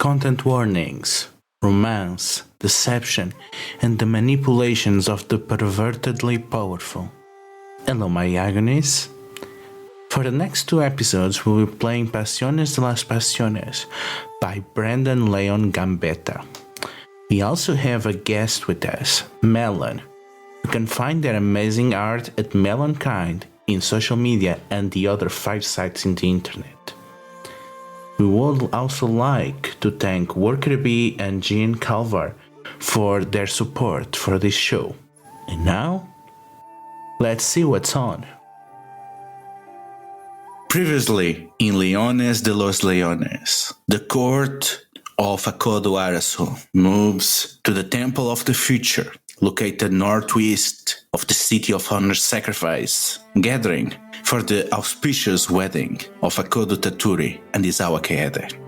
content warnings, romance, deception, and the manipulations of the pervertedly powerful. Hello, my Agonies. For the next 2 episodes, we'll be playing Pasiones de las Pasiones by Brandon Leon Gambetta. We also have a guest with us, Melon. You can find their amazing art at Melonkind in social media and the other 5 sites in the internet. We would also like to thank Worker Bee and Jean Calvar for their support for this show. And now, let's see what's on. Previously in Leones de los Leones, the court of Akodo Arasu moves to the Temple of the Future, located northwest of the City of Honor Sacrifice, gathering for the auspicious wedding of Akodo Toturi and Isawa.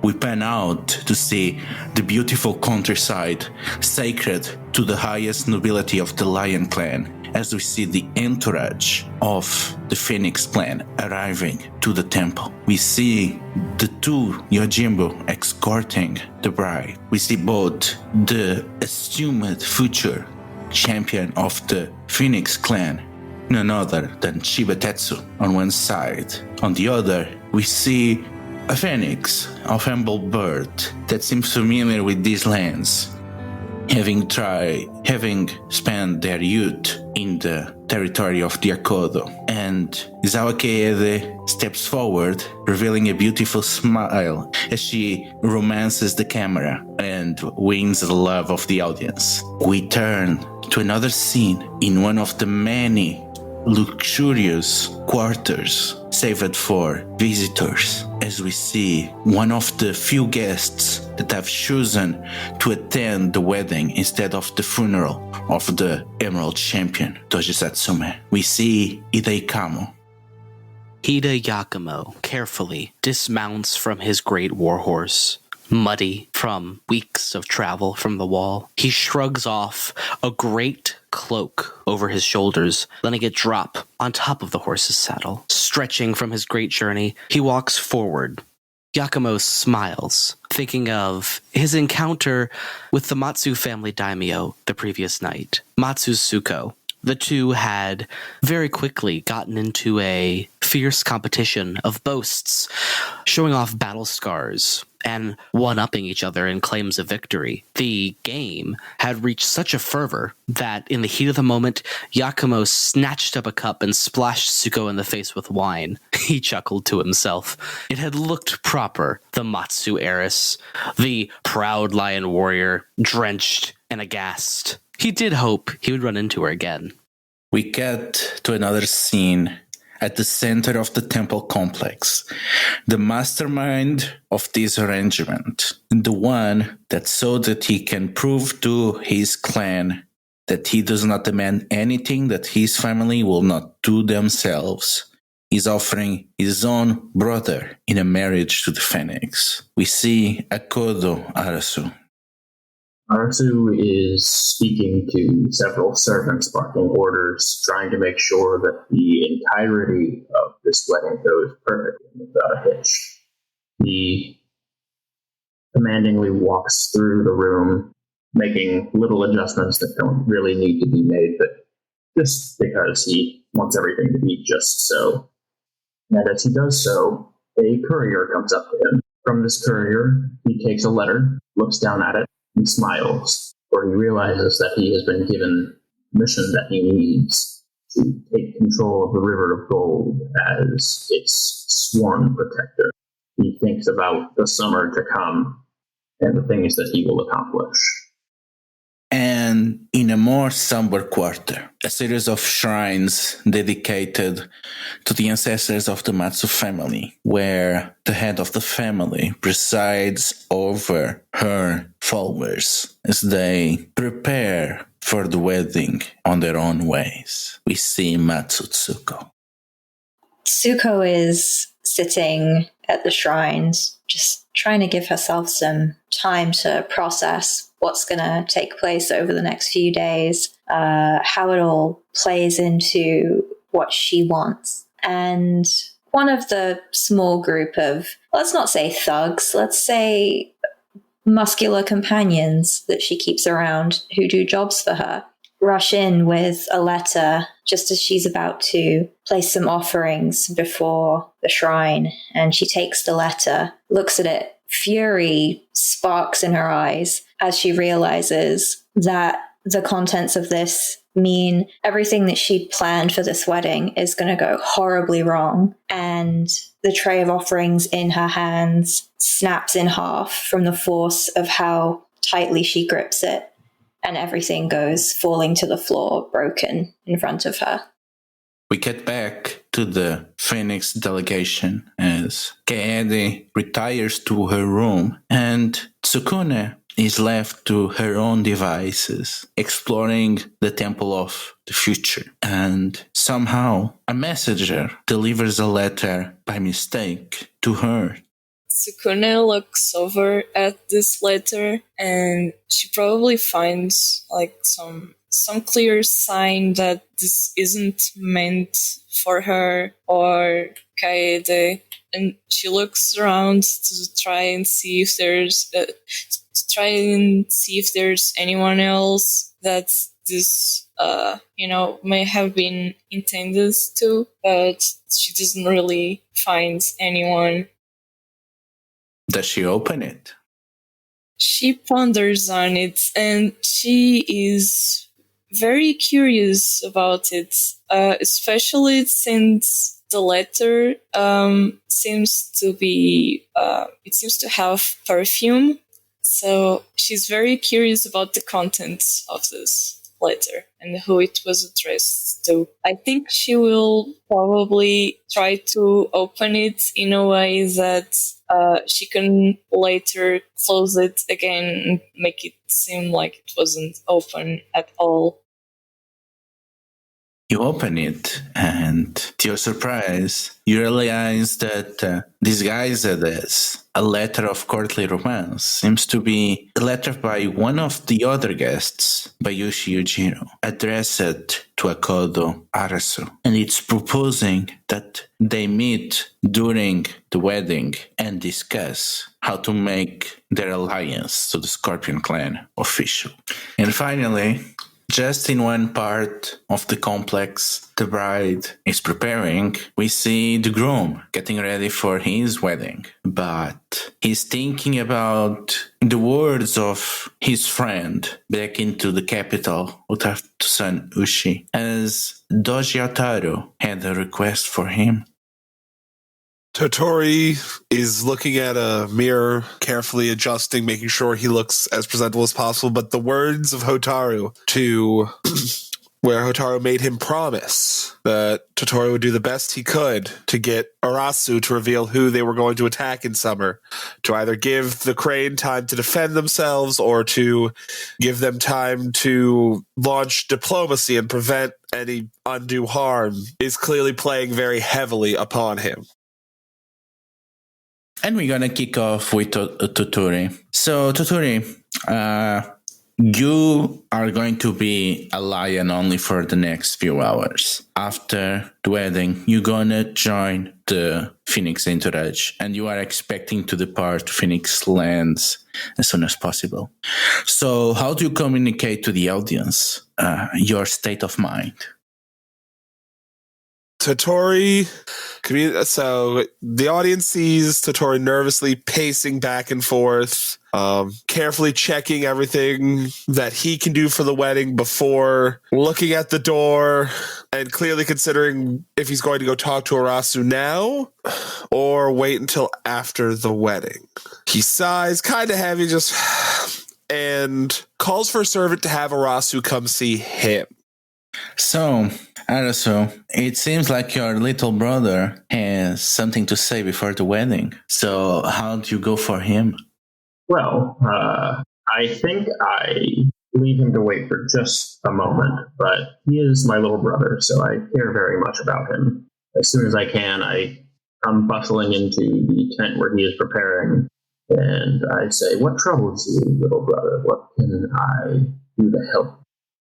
We pan out to see the beautiful countryside sacred to the highest nobility of the Lion Clan, as we see the entourage of the Phoenix Clan arriving to the temple. We see the 2 Yojimbo escorting the bride. We see both the assumed future champion of the Phoenix Clan, none other than Shibatetsu, on one side. On the other, we see a phoenix of humble birth that seems familiar with these lands, having spent their youth in the territory of the Akodo. And Isawa steps forward, revealing a beautiful smile as she romances the camera and wins the love of the audience. We turn to another scene in one of the many luxurious quarters saved for visitors, as we see one of the few guests that have chosen to attend the wedding instead of the funeral of the Emerald Champion, Doji Satsume. We see Hide Kamo. Hide Yakumo carefully dismounts from his great warhorse. Muddy from weeks of travel from the wall, he shrugs off a great cloak over his shoulders, letting it drop on top of the horse's saddle. Stretching from his great journey, he walks forward. Yakumo smiles, thinking of his encounter with the Matsu family daimyo the previous night, Matsu Tsuko. The two had very quickly gotten into a fierce competition of boasts, showing off battle scars and one-upping each other in claims of victory. The game had reached such a fervor that in the heat of the moment, Yakumo snatched up a cup and splashed Tsuko in the face with wine. He chuckled to himself. It had looked proper, the Matsu heiress, the proud lion warrior, drenched and aghast. He did hope he would run into her again. We cut to another scene at the center of the temple complex. The mastermind of this arrangement, the one that so that he can prove to his clan that he does not demand anything that his family will not do themselves, is offering his own brother in a marriage to the Phoenix. We see Akodo Arasu. Arasu is speaking to several servants, barking orders, trying to make sure that the entirety of this wedding goes perfectly without a hitch. He commandingly walks through the room, making little adjustments that don't really need to be made, but just because he wants everything to be just so. And as he does so, a courier comes up to him. From this courier, he takes a letter, looks down at it, and smiles, for he realizes that he has been given the mission that he needs to take control of the River of Gold as its sworn protector. He thinks about the summer to come and the things that he will accomplish. And in a more somber quarter, a series of shrines dedicated to the ancestors of the Matsu family, where the head of the family presides over her followers as they prepare for the wedding on their own ways. We see Matsu Tsuko. Tsuko is sitting at the shrines, just trying to give herself some time to process what's going to take place over the next few days, how it all plays into what she wants. And one of the small group of, let's not say thugs, let's say muscular companions that she keeps around who do jobs for her rush in with a letter just as she's about to place some offerings before the shrine. And she takes the letter, looks at it, fury sparks in her eyes as she realizes that the contents of this mean everything that she'd planned for this wedding is going to go horribly wrong. And the tray of offerings in her hands snaps in half from the force of how tightly she grips it. And everything goes falling to the floor, broken in front of her. We get back to the Phoenix delegation as Kaede retires to her room and Tsukune is left to her own devices, exploring the Temple of the Future. And somehow a messenger delivers a letter by mistake to her. Tsukune looks over at this letter and she probably finds like some clear sign that this isn't meant for her or Kaede, and she looks around to try and see if there's anyone else that this may have been intended to, but she doesn't really find anyone. Does she open it? She ponders on it and she is very curious about it, especially since the letter seems to have perfume. So she's very curious about the contents of this letter and who it was addressed to. I think she will probably try to open it in a way that she can later close it again and make it seem like it wasn't open at all. You open it, and to your surprise, you realize that disguised as a letter of courtly romance seems to be a letter by one of the other guests, Bayushi Yujiro, addressed to Akodo Arasu. And it's proposing that they meet during the wedding and discuss how to make their alliance to the Scorpion clan official. And finally, just in one part of the complex the bride is preparing, we see the groom getting ready for his wedding. But he's thinking about the words of his friend back into the capital, Utatu-san Ushi, as Doji Otaru had a request for him. Toturi is looking at a mirror, carefully adjusting, making sure he looks as presentable as possible. But the words of Hotaru where Hotaru made him promise that Toturi would do the best he could to get Arasu to reveal who they were going to attack in summer, to either give the Crane time to defend themselves or to give them time to launch diplomacy and prevent any undue harm, is clearly playing very heavily upon him. And we're going to kick off with Toturi. So, Toturi, you are going to be a lion only for the next few hours. After the wedding, you're going to join the Phoenix entourage, and you are expecting to depart Phoenix lands as soon as possible. So, how do you communicate to the audience your state of mind? Toturi, so the audience sees Toturi nervously pacing back and forth, carefully checking everything that he can do for the wedding before looking at the door and clearly considering if he's going to go talk to Arasu now or wait until after the wedding. He sighs, kind of heavy, and calls for a servant to have Arasu come see him. So, Arasu, it seems like your little brother has something to say before the wedding. So, how do you go for him? Well, I think I leave him to wait for just a moment, but he is my little brother, so I care very much about him. As soon as I can, I come bustling into the tent where he is preparing, and I say, "What troubles you, little brother? What can I do to help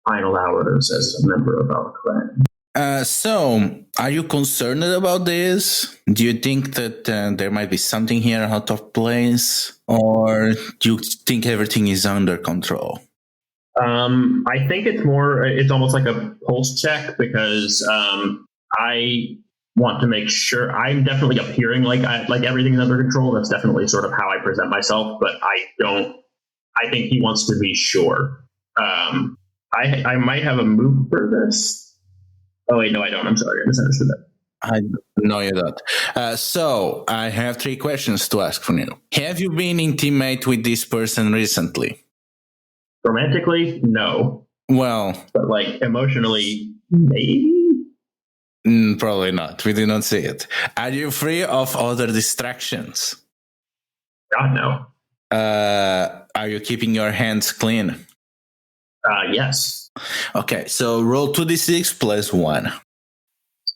final hours as a member of our clan?" So, are you concerned about this? Do you think that there might be something here out of place? Or do you think everything is under control? I think it's almost like a pulse check I want to make sure I'm definitely appearing like everything's under control. That's definitely sort of how I present myself, but I think he wants to be sure. I might have a move for this. Oh, wait, no, I don't. I'm sorry. I misunderstood that. I know you don't. So, I have 3 questions to ask from you. Have you been intimate with this person recently? Romantically, no. Well, but emotionally, maybe? Probably not. We do not see it. Are you free of other distractions? God, no. Are you keeping your hands clean? Yes. Okay, so roll 2d6 plus 1.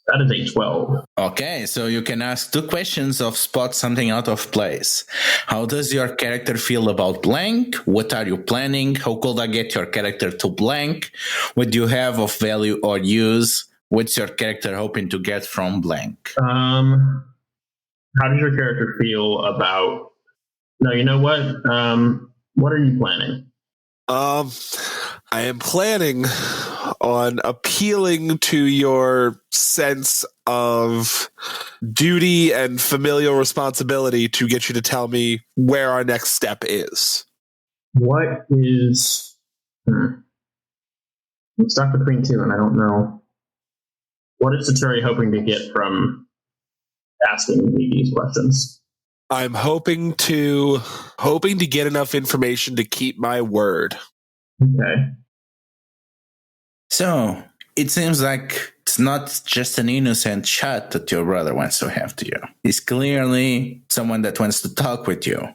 That is a 12. Okay, so you can ask 2 questions of spot something out of place. How does your character feel about blank? What are you planning? How could I get your character to blank? What do you have of value or use? What's your character hoping to get from blank? How does your character feel about... No, you know what? What are you planning? I am planning on appealing to your sense of duty and familial responsibility to get you to tell me where our next step is. What is... I'm stuck between 2, and I don't know. What is Toturi hoping to get from asking me these questions? I'm hoping to get enough information to keep my word. Okay. So, it seems like it's not just an innocent chat that your brother wants to have to you. He's clearly someone that wants to talk with you.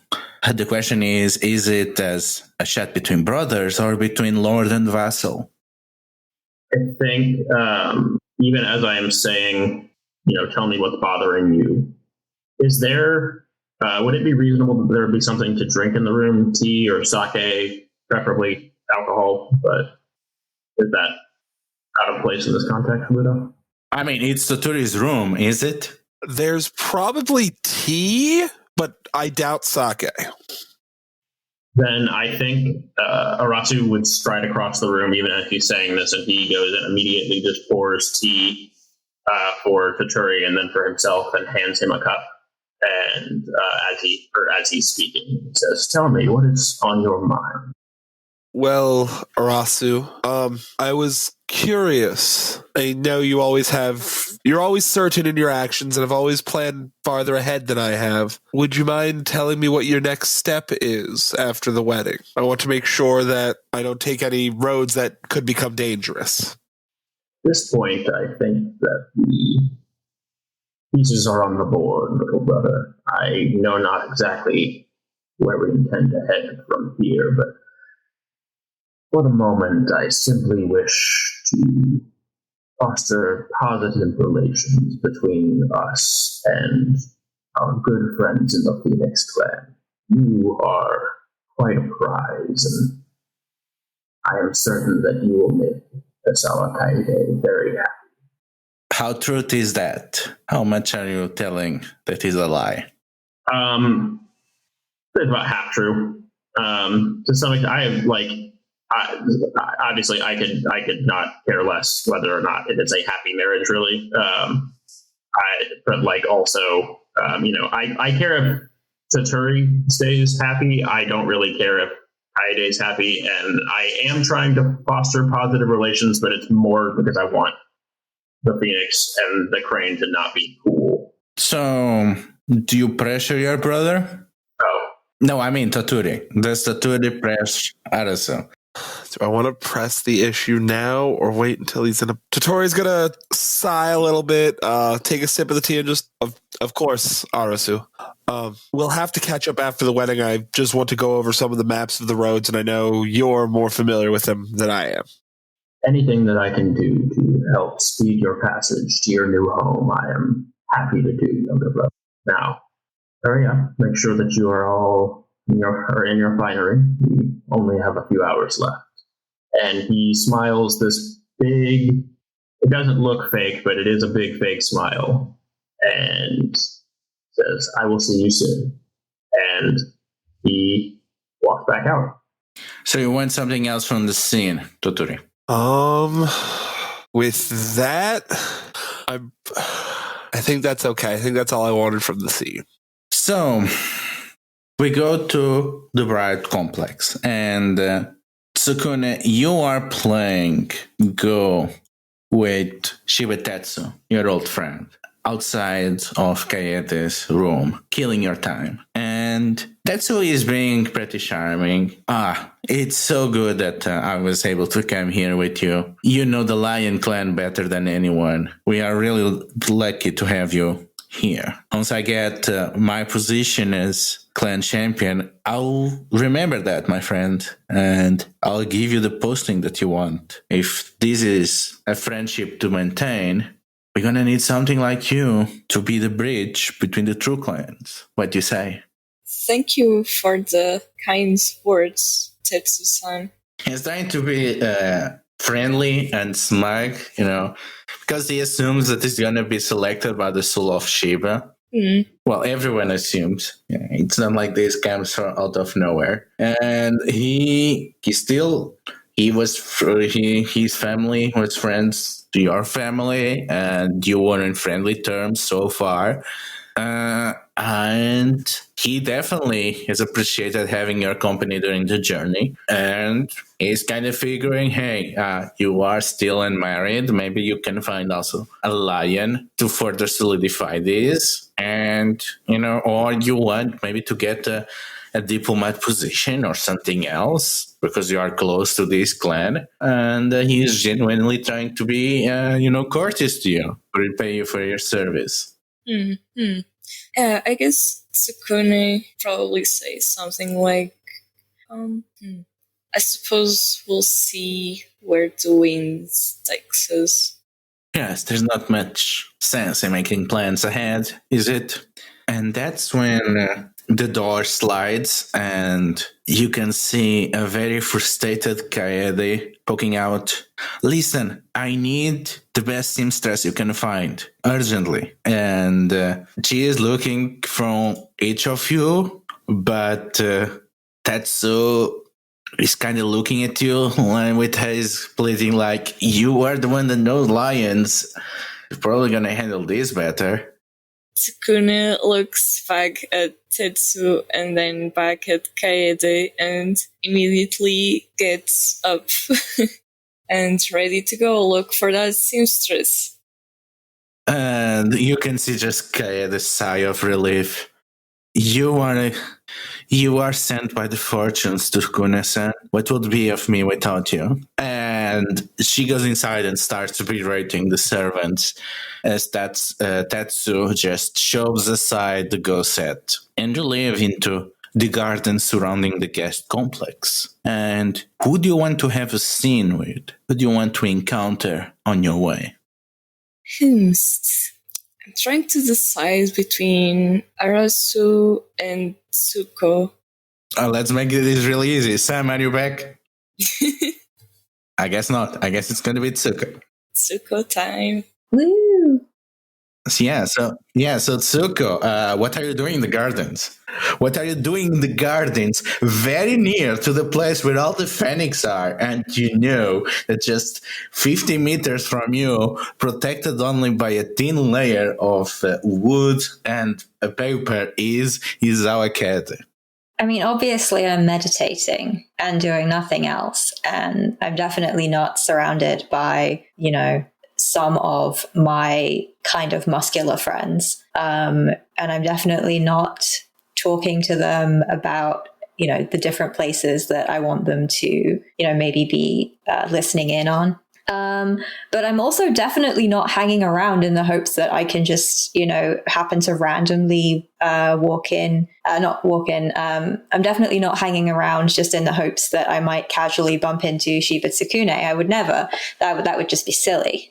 The question is it as a chat between brothers or between lord and vassal? I think, even as I am saying, tell me what's bothering you, is there... would it be reasonable that there would be something to drink in the room, tea or sake, preferably alcohol, but is that out of place in this context, Ludo? I mean, it's Toturi's room, is it? There's probably tea, but I doubt sake. Then I think Arasu would stride across the room even as he's saying this, and he goes and immediately just pours tea for Toturi and then for himself and hands him a cup. And as he's speaking, he says, "Tell me, what is on your mind?" Well, Arasu, I was curious. I know you're always certain in your actions and have always planned farther ahead than I have. Would you mind telling me what your next step is after the wedding? I want to make sure that I don't take any roads that could become dangerous. At this point, I think that the pieces are on the board, little brother. I know not exactly where we intend to head from here, but for the moment, I simply wish to foster positive relations between us and our good friends in the Phoenix clan. You are quite a prize, and I am certain that you will make Isawa Kaide very happy. How true is that? How much are you telling that is a lie? It's about half true. To some extent, obviously I could not care less whether or not it is a happy marriage, really. I care if Toturi stays happy. I don't really care if Kaide is happy, and I am trying to foster positive relations, but it's more because I want the Phoenix and the Crane to not be cool. So, do you pressure your brother? Oh. No, I mean Toturi. Does Toturi press Arasu? Do I want to press the issue now or wait until he's in a... Toturi's going to sigh a little bit, take a sip of the tea and just... Of course, Arasu. We'll have to catch up after the wedding. I just want to go over some of the maps of the roads, and I know you're more familiar with them than I am. Anything that I can do to help speed your passage to your new home, I am happy to do, younger brother. Now, hurry up. Make sure that you are all in your finery. We only have a few hours left. And he smiles this big, It doesn't look fake, but it is a big fake smile. And says, I will see you soon. And he walks back out. So you want something else from the scene, Toturi? With that, I think that's okay. I think that's all I wanted from the scene. So we go to the Bride Complex, and Tsukune, you are playing Go with Shibetetsu, your old friend, outside of Kaede's room, killing your time. And Tetsu is being pretty charming. It's so good that I was able to come here with you. You know the Lion Clan better than anyone. We are really lucky to have you here. Once I get my position as clan champion, I'll remember that, my friend, and I'll give you the posting that you want. If this is a friendship to maintain, we're gonna need something like you to be the bridge between the true clans. What do you say? Thank you for the kind words, Tetsu-san. He's trying to be friendly and smug, because he assumes that he's gonna be selected by the soul of Shiba. Mm. Well, everyone assumes. It's not like this comes from out of nowhere. And his family was friends to your family, and you were in friendly terms so far. And he definitely has appreciated having your company during the journey, and he's kind of figuring, hey, you are still unmarried, maybe you can find also a lion to further solidify this, and or you want maybe to get a diplomat position or something else because you are close to this clan, and he's genuinely trying to be courteous to you, repay you for your service. Mm-hmm. I guess Tsukune probably says something like, I suppose we'll see where the wind takes us. Yes, there's not much sense in making plans ahead, is it? And that's when the door slides and you can see a very frustrated Kaede poking out. Listen, I need the best seamstress you can find, urgently. And she is looking from each of you, but Tetsu is kind of looking at you with his pleading like, you are the one that knows lions. You're probably going to handle this better. Tsukune looks back at Tetsu and then back at Kaede and immediately gets up and ready to go look for that seamstress. And you can see just Kaede's sigh of relief. You are sent by the fortunes to Tsukune-san. What would be of me without you? And she goes inside and starts berating the servants as Tetsu just shoves aside the go set and you leave into the garden surrounding the guest complex. And who do you want to have a scene with? Who do you want to encounter on your way? I'm trying to decide between Arasu and Tsuko. Let's make this really easy. Sam, are you back? I guess not. I guess it's going to be Tsuko. Tsuko time. Woo! So Tsuko, what are you doing in the gardens? What are you doing in the gardens very near to the place where all the phoenix are? And you know that just 50 meters from you, protected only by a thin layer of wood and a paper, is Isawa Kete. I mean, obviously, I'm meditating and doing nothing else. And I'm definitely not surrounded by, some of my kind of muscular friends. And I'm definitely not talking to them about, the different places that I want them to, maybe be listening in on. But I'm also definitely not hanging around in the hopes that I can just, happen to randomly walk in. I'm definitely not hanging around just in the hopes that I might casually bump into Shiba Tsukune. I would never. That would just be silly.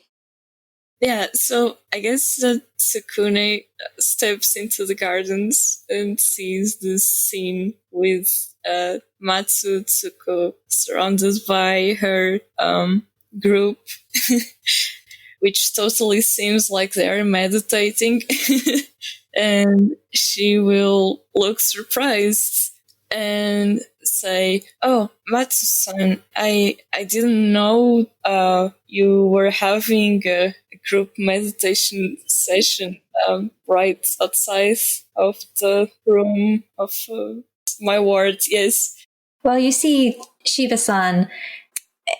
Yeah, so I guess that Tsukune steps into the gardens and sees this scene with Matsu Tsuko surrounded by her group which totally seems like they're meditating. And she will look surprised and say, "Oh, Matsu-san, I didn't know you were having a group meditation session right outside of the room of my ward." Yes. Well, you see, Shiba-san,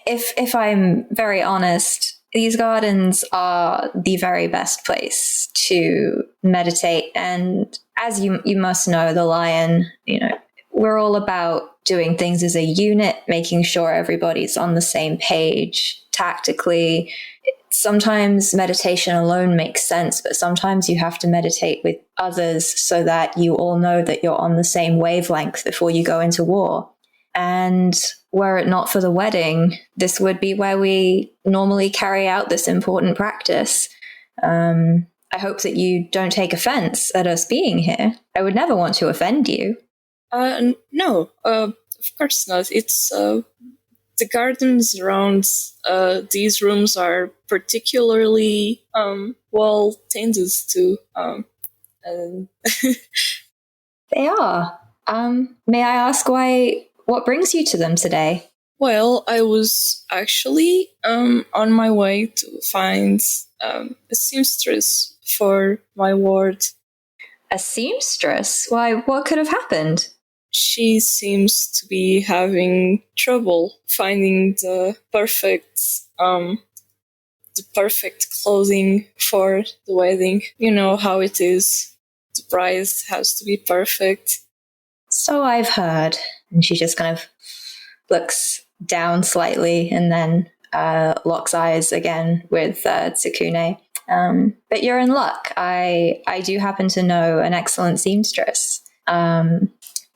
if I'm very honest, these gardens are the very best place to meditate. And as you must know, the Lion, we're all about doing things as a unit, making sure everybody's on the same page tactically. Sometimes meditation alone makes sense, but sometimes you have to meditate with others so that you all know that you're on the same wavelength before you go into war. And were it not for the wedding, this would be where we normally carry out this important practice. I hope that you don't take offense at us being here. I would never want to offend you. No, of course not. It's the gardens around these rooms are particularly well tended to. They are. May I ask what brings you to them today? Well, I was actually on my way to find a seamstress for my ward. A seamstress? Why, what could have happened? She seems to be having trouble finding the perfect clothing for the wedding. You know how it is. The bride has to be perfect. So I've heard. And she just kind of looks down slightly and then locks eyes again with Tsukune. But you're in luck. I do happen to know an excellent seamstress.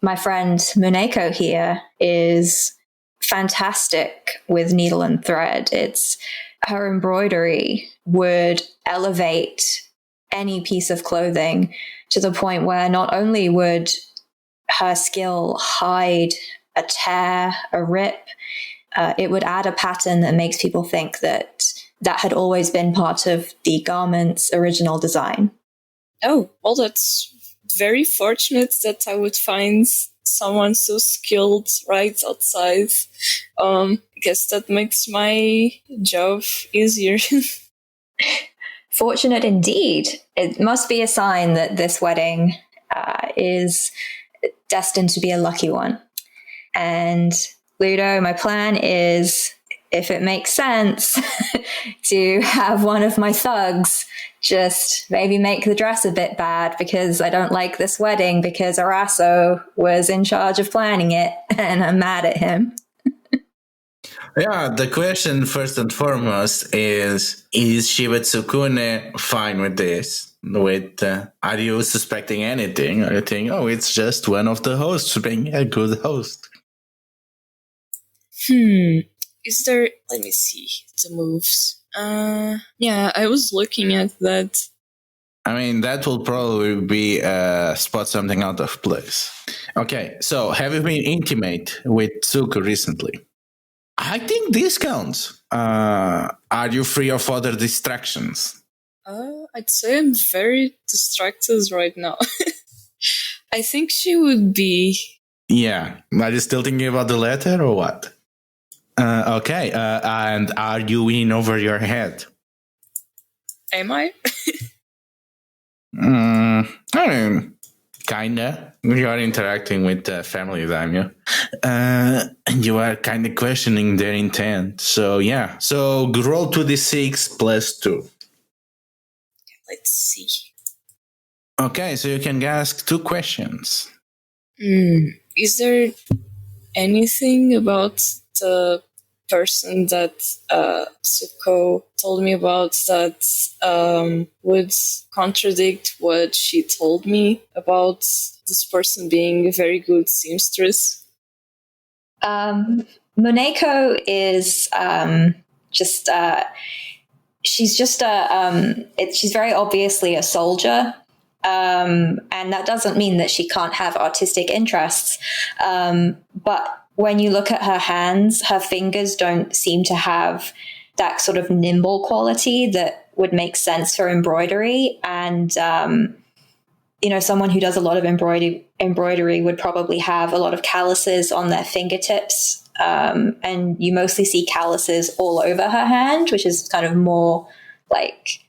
My friend Muneko here is fantastic with needle and thread. Her embroidery would elevate any piece of clothing to the point where not only would her skill hide a tear, a rip, it would add a pattern that makes people think that had always been part of the garment's original design. Oh, well, that's very fortunate that I would find someone so skilled right outside. I guess that makes my job easier. Fortunate indeed. It must be a sign that this wedding is destined to be a lucky one. And Ludo, my plan is, if it makes sense, to have one of my thugs just maybe make the dress a bit bad because I don't like this wedding because Araso was in charge of planning it and I'm mad at him. Yeah, the question first and foremost is Shiba Tsukune fine with this? Are you suspecting anything? Are you thinking, it's just one of the hosts being a good host? Is there... Let me see the moves. Yeah, I was looking at that. I mean, that will probably be spot something out of place. Okay, so have you been intimate with Tsuku recently? I think this counts. Are you free of other distractions? I'd say I'm very distracted right now. I think she would be. Yeah. Are you still thinking about the letter or what? Okay. And are you in over your head? Am I? I mean, kinda. You are interacting with the family daimyo. And you are kind of questioning their intent. So, yeah. So, roll 2d6 plus 2. Let's see. Okay, so you can ask 2 questions. Is there anything about the person that Tsuko told me about that would contradict what she told me about this person being a very good seamstress? Moneko is she's very obviously a soldier. And that doesn't mean that she can't have artistic interests. But when you look at her hands, her fingers don't seem to have that sort of nimble quality that would make sense for embroidery. And, someone who does a lot of embroidery would probably have a lot of calluses on their fingertips. And you mostly see calluses all over her hand, which is kind of more like,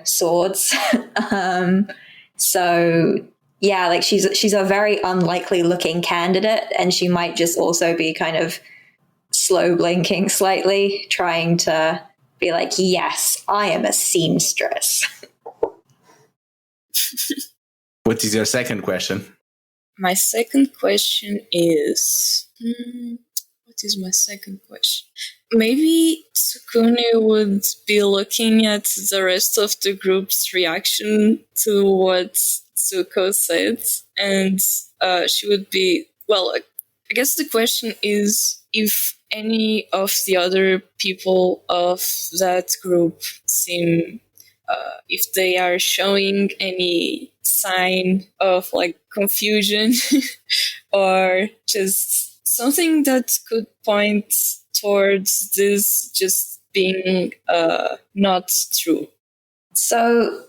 swords. So yeah, like she's a very unlikely looking candidate, and she might just also be kind of slow blinking slightly, trying to be like, yes, I am a seamstress. What is your second question? My second question is... what is my second question? Maybe Tsukune would be looking at the rest of the group's reaction to what Tsuko said, and she would be... Well, I guess the question is if any of the other people of that group seem... if they are showing any sign of like confusion or just something that could point towards this just being not true. So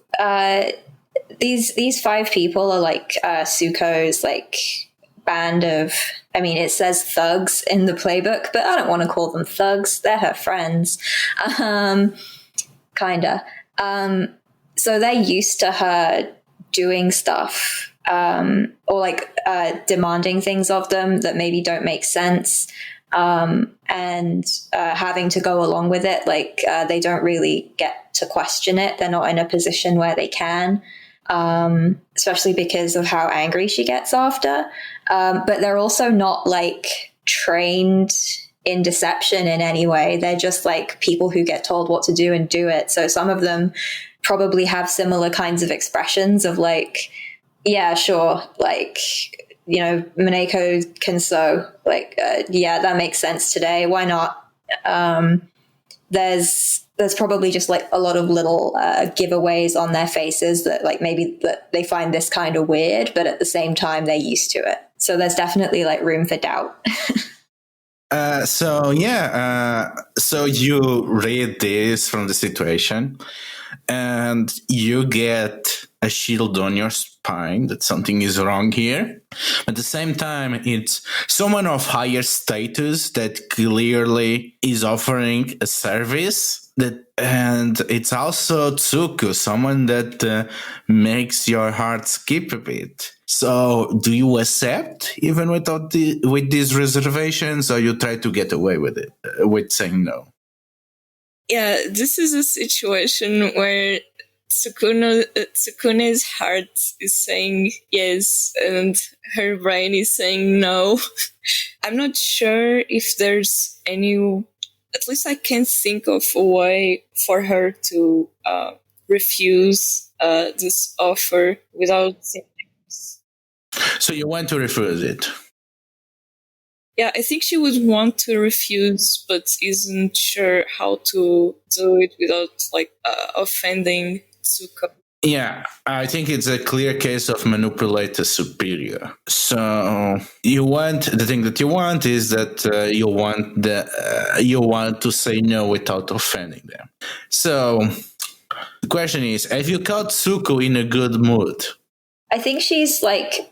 these 5 people are like Tsuko's like band of, I mean, it says thugs in the playbook, but I don't want to call them thugs. They're her friends. Kinda. So they're used to her doing stuff or like demanding things of them that maybe don't make sense, and having to go along with it. Like they don't really get to question it. They're not in a position where they can, especially because of how angry she gets after. But they're also not like trained in deception in any way. They're just like people who get told what to do and do it. So some of them probably have similar kinds of expressions of like, yeah, sure, like, Mineko can sew, like, yeah, that makes sense today, why not? There's probably just like a lot of little giveaways on their faces that like maybe that they find this kind of weird, but at the same time they're used to it. So there's definitely like room for doubt. So you read this from the situation, and you get a shield on your spine that something is wrong here. At the same time, it's someone of higher status that clearly is offering a service. And it's also Tsuku, someone that makes your heart skip a bit. So, do you accept even with these reservations, or you try to get away with it, with saying no? Yeah, this is a situation where Tsukune's heart is saying yes, and her brain is saying no. I'm not sure if there's any... At least I can't think of a way for her to refuse this offer without symptoms. So you want to refuse it? Yeah, I think she would want to refuse, but isn't sure how to do it without offending Tsuko. Yeah, I think it's a clear case of manipulate a superior. So the thing that you want is that you want to say no without offending them. So the question is, have you caught Tsuko in a good mood? I think she's like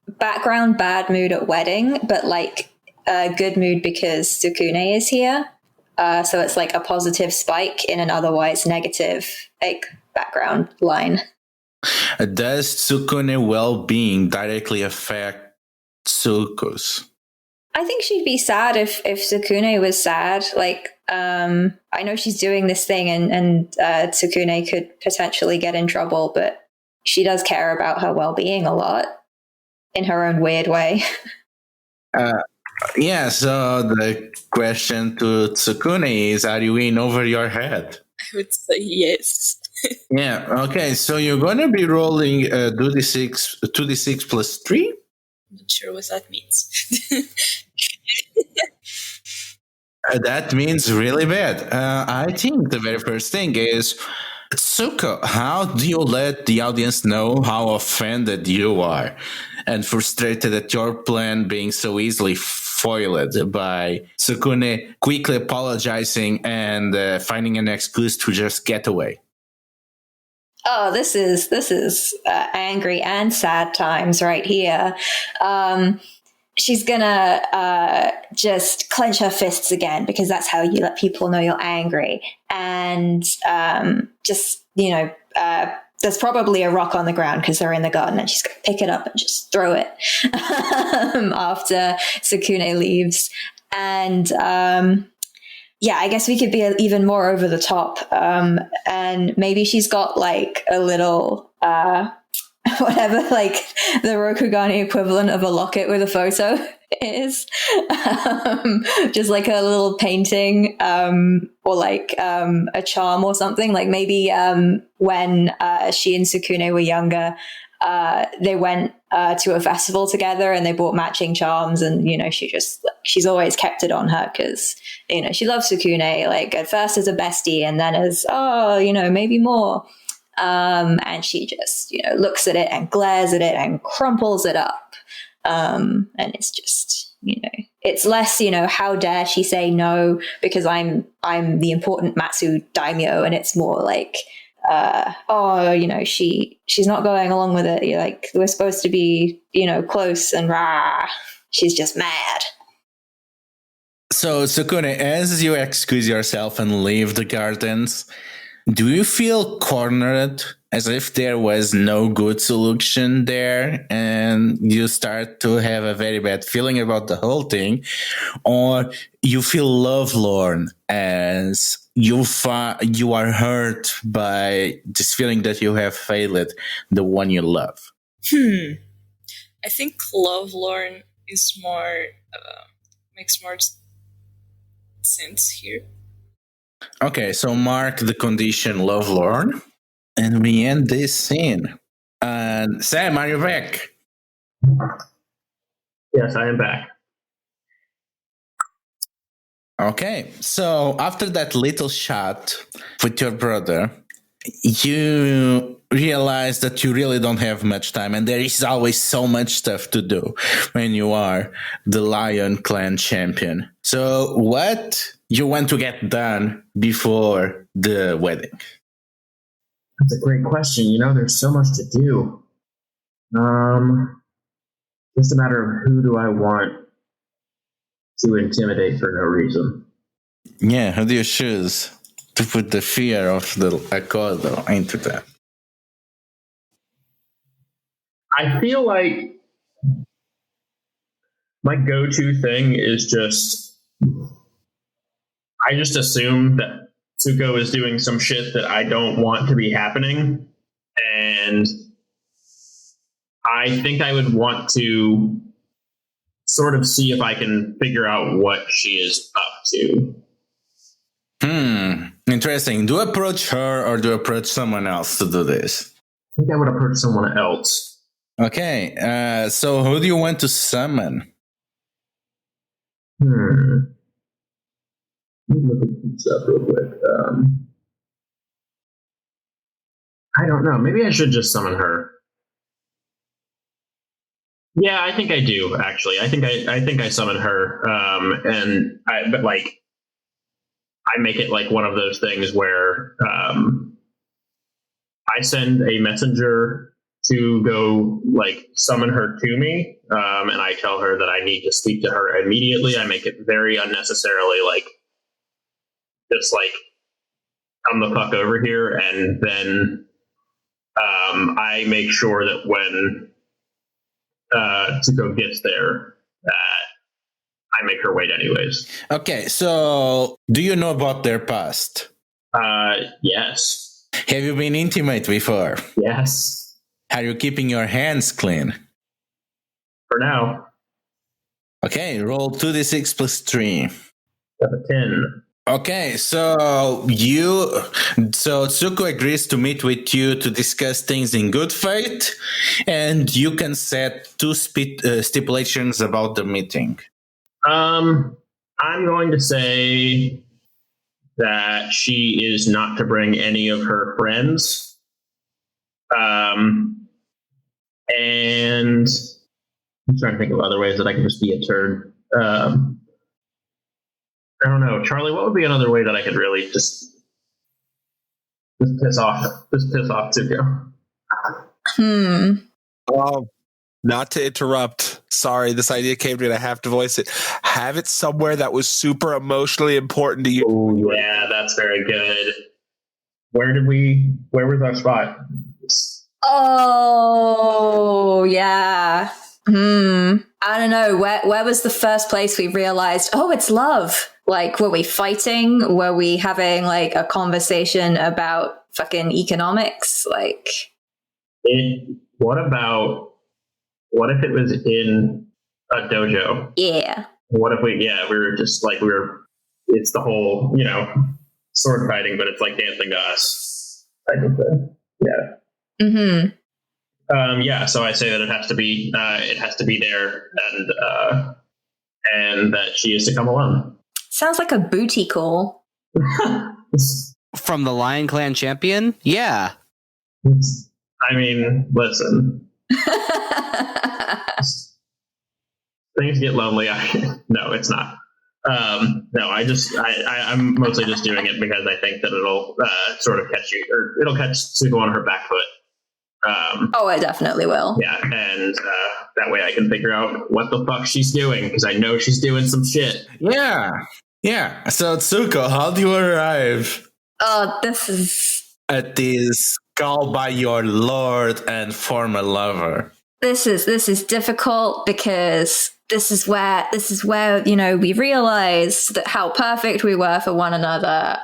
background bad mood at wedding, but like a good mood because Tsukune is here. So it's like a positive spike in an otherwise negative like background line. Does Tsukune well-being directly affect Tsuko's? I think she'd be sad if Tsukune was sad. Like, I know she's doing this thing and Tsukune could potentially get in trouble, but she does care about her well-being a lot in her own weird way. Yeah, so the question to Tsukune is, are you in over your head? I would say yes. Yeah, okay, so you're going to be rolling 2d6 plus 3? I'm not sure what that means. That means really bad. I think the very first thing is, Tsuko, how do you let the audience know how offended you are and frustrated at your plan being so easily foiled by Sukune quickly apologizing and finding an excuse to just get away. Oh, this is angry and sad times right here. She's gonna just clench her fists again, because that's how you let people know you're angry. And there's probably a rock on the ground because they're in the garden, and she's gonna pick it up and just throw it after Sukune leaves. And I guess we could be even more over the top. And maybe she's got like a little whatever, like the Rokugani equivalent of a locket with a photo is. Just like a little painting, or like a charm or something. Like maybe when she and Sukune were younger, they went to a festival together and they bought matching charms, and she's always kept it on her because she loves Sukune, like at first as a bestie and then as maybe more. And she just, looks at it and glares at it and crumples it up. And it's just, it's less, how dare she say no because I'm the important Matsu daimyo, and it's more like, she's not going along with it. You're like, we're supposed to be, close, and rah, she's just mad. So, Sukune, as you excuse yourself and leave the gardens, do you feel cornered, as if there was no good solution there, and you start to have a very bad feeling about the whole thing? Or you feel lovelorn, as you are hurt by this feeling that you have failed the one you love? I think lovelorn is more, makes more sense here. Okay, so mark the condition lovelorn, and we end this scene. And Sam, are you back? Yes, I am back. Okay, so after that little shot with your brother, you realize that you really don't have much time, and there is always so much stuff to do when you are the Lion Clan champion. So what you want to get done before the wedding? That's a great question. There's so much to do. Just a matter of who do I want to intimidate for no reason. Yeah, who do you choose to put the fear of the Akodo into that? I feel like my go-to thing is I just assume that Tsuko is doing some shit that I don't want to be happening, and I think I would want to sort of see if I can figure out what she is up to. Interesting. Do approach her or do approach someone else to do this? I think I would approach someone else. Okay, so who do you want to summon? Let me look at this up real quick. I don't know. Maybe I should just summon her. Yeah, I think I do. Actually, I think I summon her. But I make it like one of those things where I send a messenger to go summon her to me, and I tell her that I need to speak to her immediately. I make it very unnecessarily just come the fuck over here, and then I make sure that when Tsuko gets there, I make her wait anyways. Okay, so do you know about their past? Yes. Have you been intimate before? Yes. Are you keeping your hands clean? For now. Okay, roll 2d6 plus 3. Got a 10. Okay, so Tsuko agrees to meet with you to discuss things in good faith, and you can set 2 stipulations about the meeting. I'm going to say that she is not to bring any of her friends. And I'm trying to think of other ways that I can just be a turd. I don't know, Charlie. What would be another way that I could really just piss off Tsuko? Not to interrupt. Sorry, this idea came to me and I have to voice it. Have it somewhere that was super emotionally important to you. Oh, yeah, that's very good. Where was our spot? Oh, yeah. I don't know. Where was the first place we realized, oh, it's love? Like, were we fighting? Were we having, like, a conversation about fucking economics? Like... What if it was in a dojo? Yeah. What if we were just like, it's the whole, sword fighting, but it's like dancing to us type of thing. Yeah. So I say that it has to be there, and that she is to come alone. Sounds like a booty call. From the Lion Clan champion? Yeah. I mean, listen. Things get lonely. No, it's not. No, I'm mostly just doing it because I think that it'll sort of catch you, or it'll catch Tsuko on her back foot. It definitely will. Yeah, and that way I can figure out what the fuck she's doing, because I know she's doing some shit. Yeah. So Tsuko, how do you arrive? Oh, this is... At this call by your lord and former lover. This is difficult because this is where we realize that how perfect we were for one another.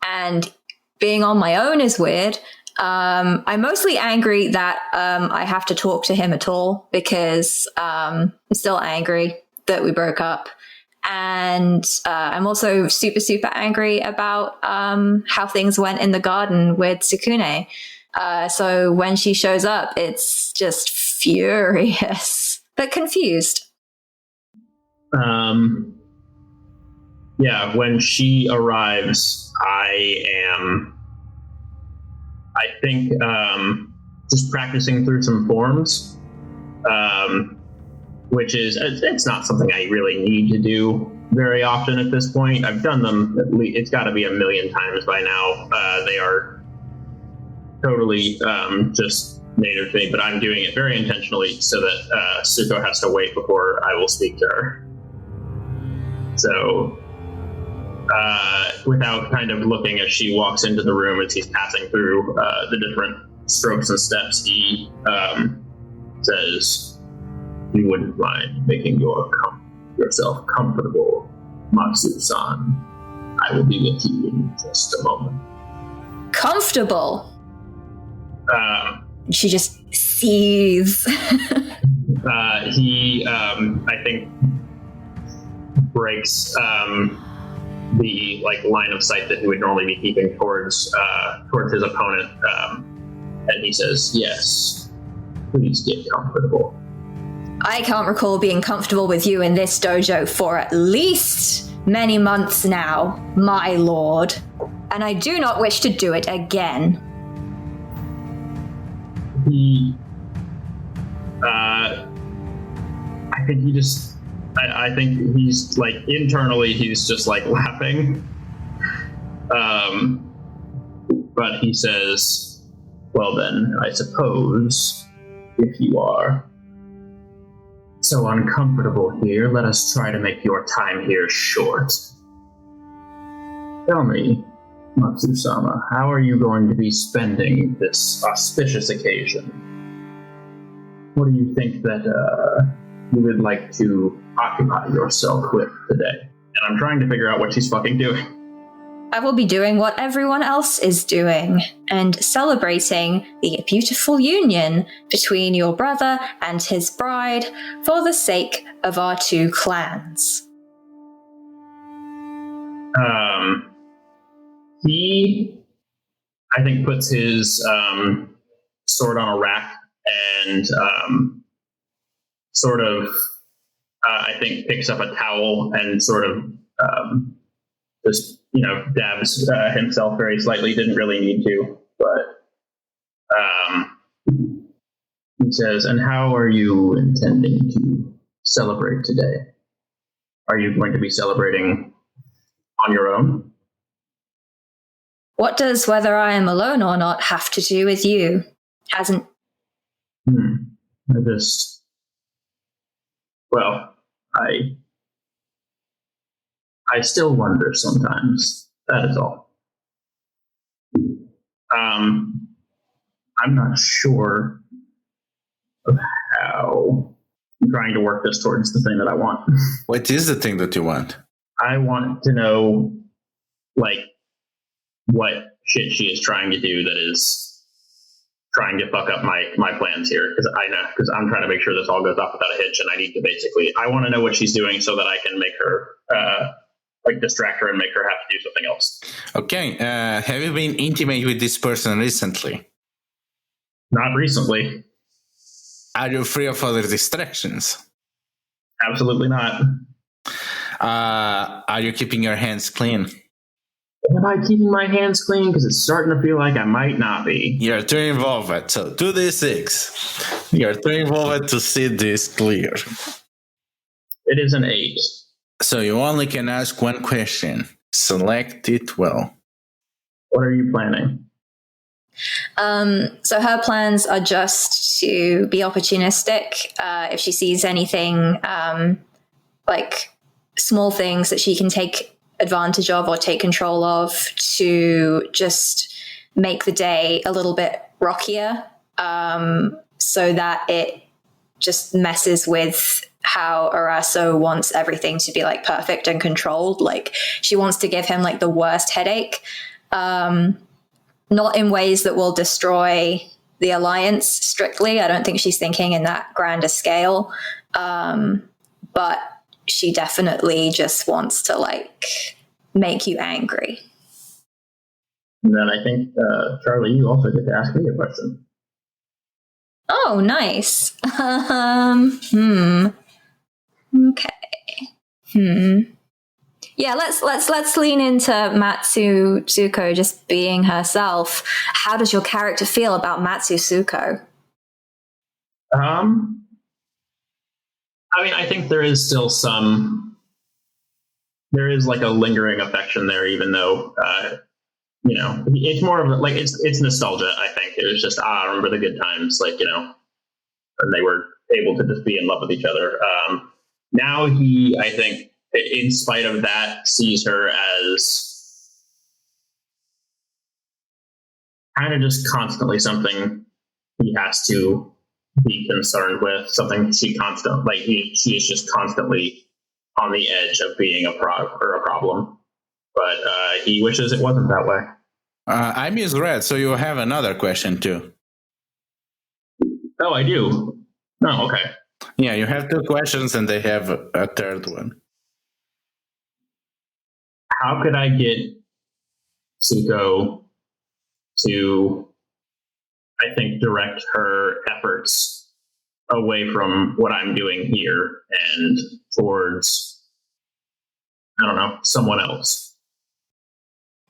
And being on my own is weird. I'm mostly angry that I have to talk to him at all, because I'm still angry that we broke up. And I'm also super, super angry about how things went in the garden with Sukune. So when she shows up, it's just furious, but confused. When she arrives, I think just practicing through some forms, which is, it's not something I really need to do very often at this point. I've done them, it's got to be 1,000,000 times by now. They are totally just native to me, but I'm doing it very intentionally so that Tsuko has to wait before I will speak to her. So, without kind of looking as she walks into the room as he's passing through the different strokes and steps, he says, "You wouldn't mind making yourself comfortable, Matsu-san. I will be with you in just a moment." Comfortable? She just sees. He, I think, breaks the line of sight that he would normally be keeping towards his opponent, and he says, "Yes, please get comfortable." I can't recall being comfortable with you in this dojo for at least many months now, my lord, and I do not wish to do it again. I think he's internally he's just laughing. But he says, "Well then, I suppose, if you are so uncomfortable here, let us try to make your time here short. Tell me, Matsu-sama, how are you going to be spending this auspicious occasion? What do you think that you would like to occupy yourself with today?" And I'm trying to figure out what she's fucking doing. I will be doing what everyone else is doing, and celebrating the beautiful union between your brother and his bride for the sake of our two clans. He, I think, puts his sword on a rack and sort of, I think, picks up a towel and sort of just, dabs himself very slightly. Didn't really need to, but he says, "And how are you intending to celebrate today?" Are you going to be celebrating on your own? What does whether I am alone or not have to do with you? Hasn't. I still wonder sometimes. That is all. I'm not sure of how I'm trying to work this towards the thing that I want. What is the thing that you want? I want to know, like, what shit she is trying to do that is trying to fuck up my plans here. Because I'm trying to make sure this all goes off without a hitch, and I want to know what she's doing so that I can make her, distract her and make her have to do something else. Okay, have you been intimate with this person recently? Not recently. Are you free of other distractions? Absolutely not. Are you keeping your hands clean? Am I keeping my hands clean? Because it's starting to feel like I might not be. You're too involved, so 2d6. You're too involved to see this clear. It is an 8. So you only can ask one question. Select it well. What are you planning? So her plans are just to be opportunistic. If she sees anything, like small things that she can take advantage of or take control of, to just make the day a little bit rockier, so that it just messes with how Araso wants everything to be like perfect and controlled. Like she wants to give him like the worst headache, not in ways that will destroy the alliance strictly. I don't think she's thinking in that grander scale, but she definitely just wants to like make you angry. And then I think, Charlie, you also get to ask me a question. Oh, nice. Okay. Yeah, let's lean into Matsuko just being herself. How does your character feel about Matsuko? I mean, I think there is still there is like a lingering affection there, even though, it's more of like, it's nostalgia, I think. It was just, I remember the good times, like, when they were able to just be in love with each other. Now he, I think, in spite of that, sees her as kind of just constantly something he has to be concerned with, something she is just constantly on the edge of being a problem. But he wishes it wasn't that way. I misread, so you have another question too. Oh, I do. Oh, okay. Yeah, you have 2 questions and they have a third one. How could I get Tsuko to, I think, direct her efforts away from what I'm doing here and towards, I don't know, someone else?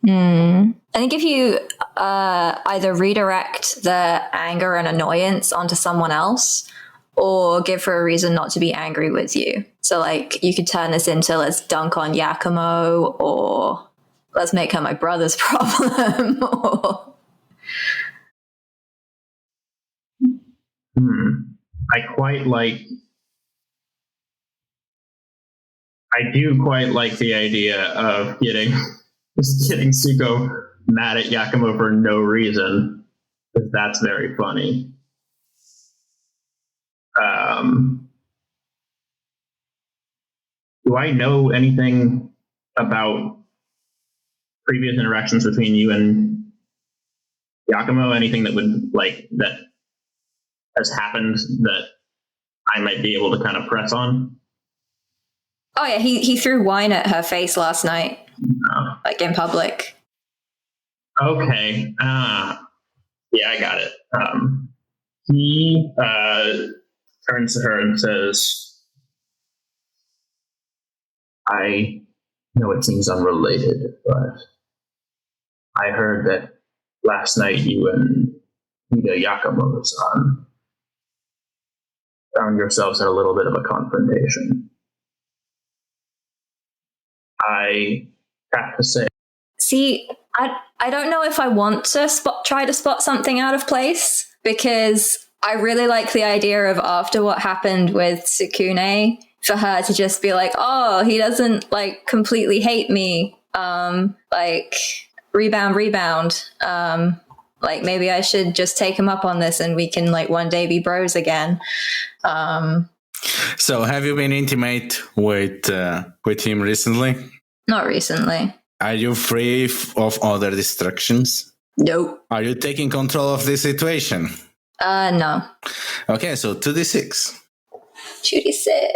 I think if you either redirect the anger and annoyance onto someone else, or give her a reason not to be angry with you. So like you could turn this into let's dunk on Yakumo, or let's make her my brother's problem. I do quite like the idea of getting Tsuko mad at Yakumo for no reason, because that's very funny. Do I know anything about previous interactions between you and Yakumo? Anything that has happened that I might be able to kind of press on? Oh yeah, he threw wine at her face last night, like in public. Okay. Yeah, I got it. He turns to her and says, I know it seems unrelated, but I heard that last night you and Yakumo-san found yourselves in a little bit of a confrontation. I have to say. See, I don't know if I want to try to spot something out of place, because I really like the idea of, after what happened with Sukune, for her to just be like, oh, he doesn't like completely hate me. Like rebound. Like maybe I should just take him up on this and we can like one day be bros again. So have you been intimate with him recently? Not recently. Are you free of other distractions? Nope. Are you taking control of the situation? No. Okay, so 2d6. 2d6.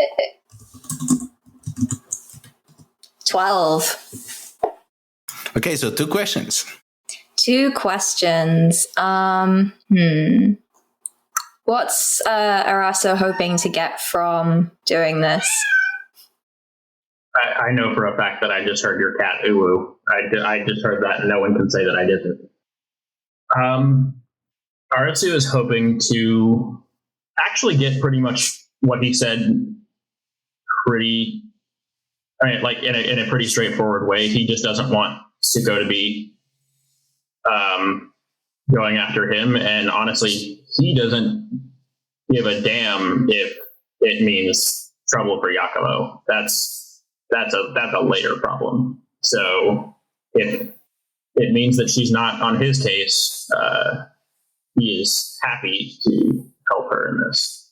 12. Okay, so 2 questions. 2 questions. What's Araso hoping to get from doing this? I know for a fact that I just heard your cat ooh. I just heard that, and no one can say that I didn't. Arasu is hoping to actually get pretty much what he said like in a pretty straightforward way. He just doesn't want Tsuko to be going after him, and honestly, he doesn't give a damn if it means trouble for Yakumo. That's a later problem. So if it means that she's not on his case, he is happy to help her in this.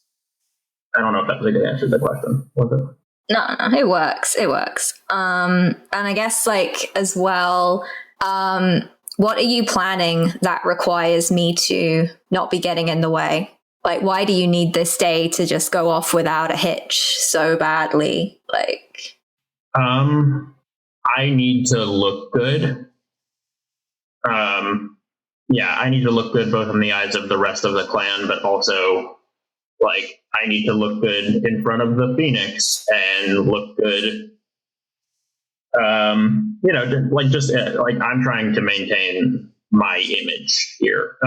I don't know if that was a good answer to the question. Was it? No, it works. It works. And I guess like as well, what are you planning that requires me to not be getting in the way? Like, why do you need this day to just go off without a hitch so badly? Like, I need to look good. I need to look good both in the eyes of the rest of the clan, but also, like, I need to look good in front of the Phoenix and look good. I'm trying to maintain my image here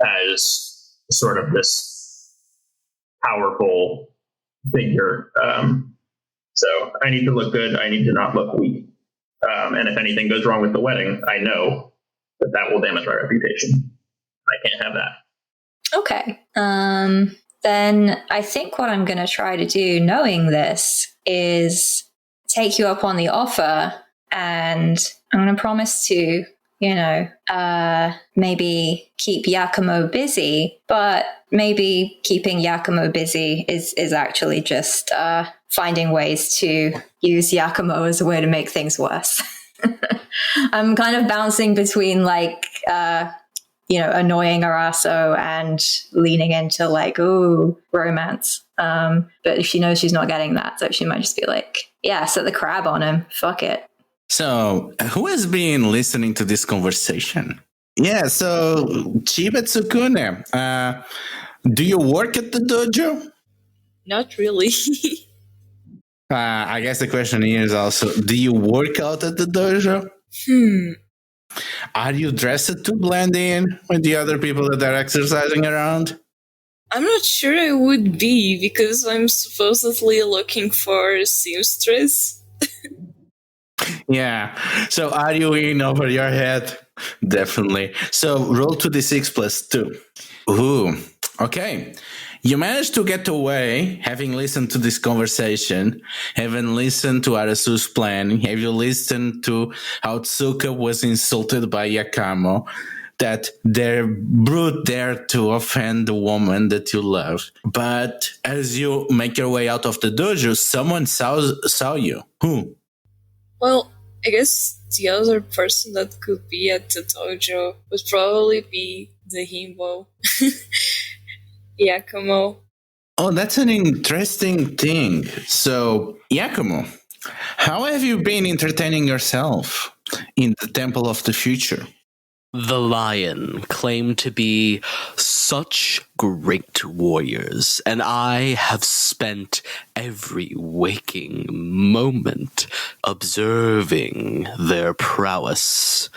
as sort of this powerful figure. So I need to look good. I need to not look weak. And if anything goes wrong with the wedding, I know that will damage my reputation. I can't have that. okay. Then I think what I'm going to try to do, knowing this, is take you up on the offer, and I'm going to promise to, maybe keep Yakumo busy, but maybe keeping Yakumo busy is actually just finding ways to use Yakumo as a way to make things worse. I'm kind of bouncing between annoying Araso and leaning into romance. But if she knows she's not getting that, so she might just be like, yeah, set the crab on him. Fuck it. So, who has been listening to this conversation? Yeah, so Chiba Tsukune, do you work at the dojo? Not really. I guess the question here is also, do you work out at the dojo? Are you dressed to blend in with the other people that are exercising around? I'm not sure I would be, because I'm supposedly looking for seamstress. Yeah. So are you in over your head? Definitely. So roll 2d6 plus 2. Ooh. Okay. You managed to get away, having listened to this conversation, having listened to Arasu's plan, have you listened to how Tsuka was insulted by Yakamo, that they're brute there to offend the woman that you love. But as you make your way out of the dojo, someone saw you. Who? Well, I guess the other person that could be at the dojo would probably be the himbo. Yakumo. Oh, that's an interesting thing. So, Yakumo, how have you been entertaining yourself in the Temple of the Future? The lion claimed to be such great warriors, and I have spent every waking moment observing their prowess.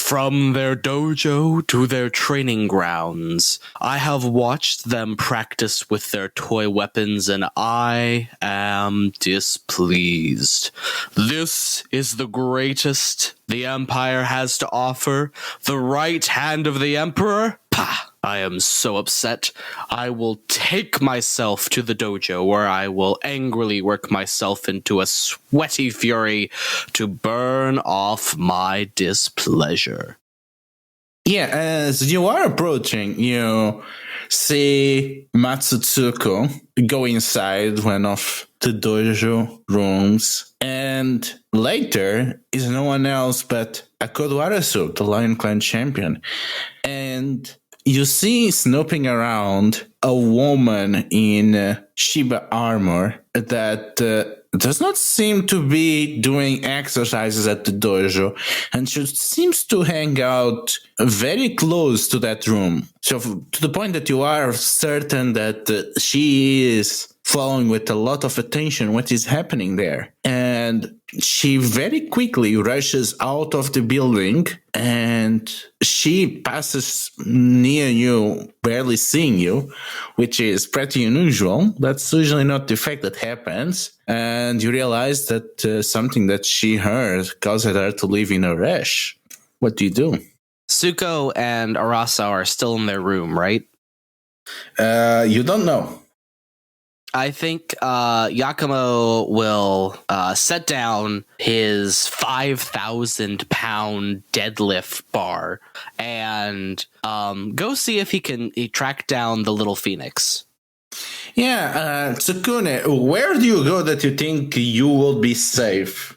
From their dojo to their training grounds, I have watched them practice with their toy weapons, and I am displeased. This is the greatest the Empire has to offer. The right hand of the Emperor? Pah! I am so upset. I will take myself to the dojo where I will angrily work myself into a sweaty fury to burn off my displeasure. Yeah, as you are approaching, you see Matsutsuko go inside one of the dojo rooms, and later is no one else but Akodo Arasu, the Lion Clan champion. And you see snooping around a woman in Shiba armor that does not seem to be doing exercises at the dojo, and she seems to hang out very close to that room. So to the point that you are certain that she is following with a lot of attention what is happening there. And she very quickly rushes out of the building, and she passes near you, barely seeing you, which is pretty unusual. That's usually not the fact that happens. And you realize that something that she heard caused her to leave in a rush. What do you do? Tsuko and Arasa are still in their room, right? You don't know. I think Yakumo will set down his 5,000-pound deadlift bar and go see if he can track down the little phoenix. Yeah, Tsukune, where do you go that you think you will be safe?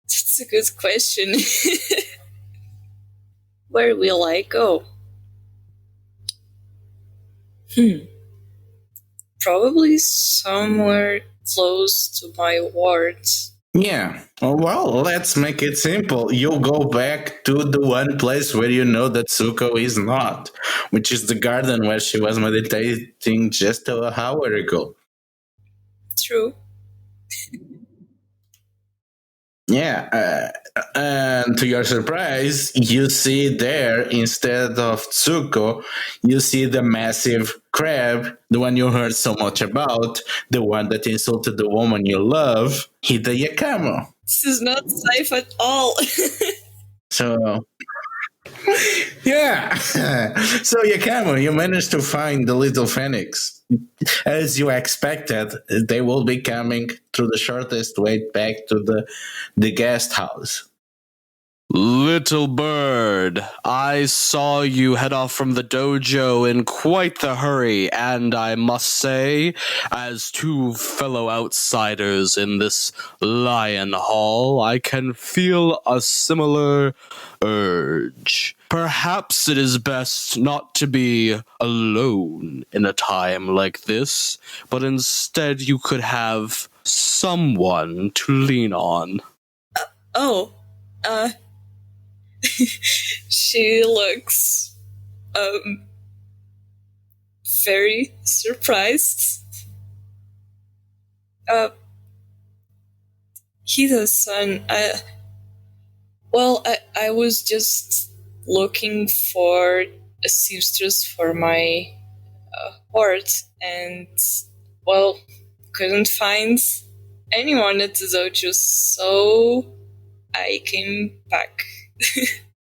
That's a good question. Where will I go? Probably somewhere close to my wards. Yeah, well, let's make it simple. You go back to the one place where you know that Tsuko is not, which is the garden where she was meditating just an hour ago. True. Yeah, and to your surprise, you see there, instead of Tsuko, you see the massive crab, the one you heard so much about, the one that insulted the woman you love, Hida Yakamo. This is not safe at all. So, yeah. So, Yakamo, you managed to find the little phoenix. As you expected, they will be coming through the shortest way back to the guest house. Little bird, I saw you head off from the dojo in quite the hurry, and I must say, as two fellow outsiders in this lion hall, I can feel a similar urge. Perhaps it is best not to be alone in a time like this, but instead you could have someone to lean on. She looks very surprised. Hida-san, I was just looking for a seamstress for my ward, and couldn't find anyone at the dojo, so I came back.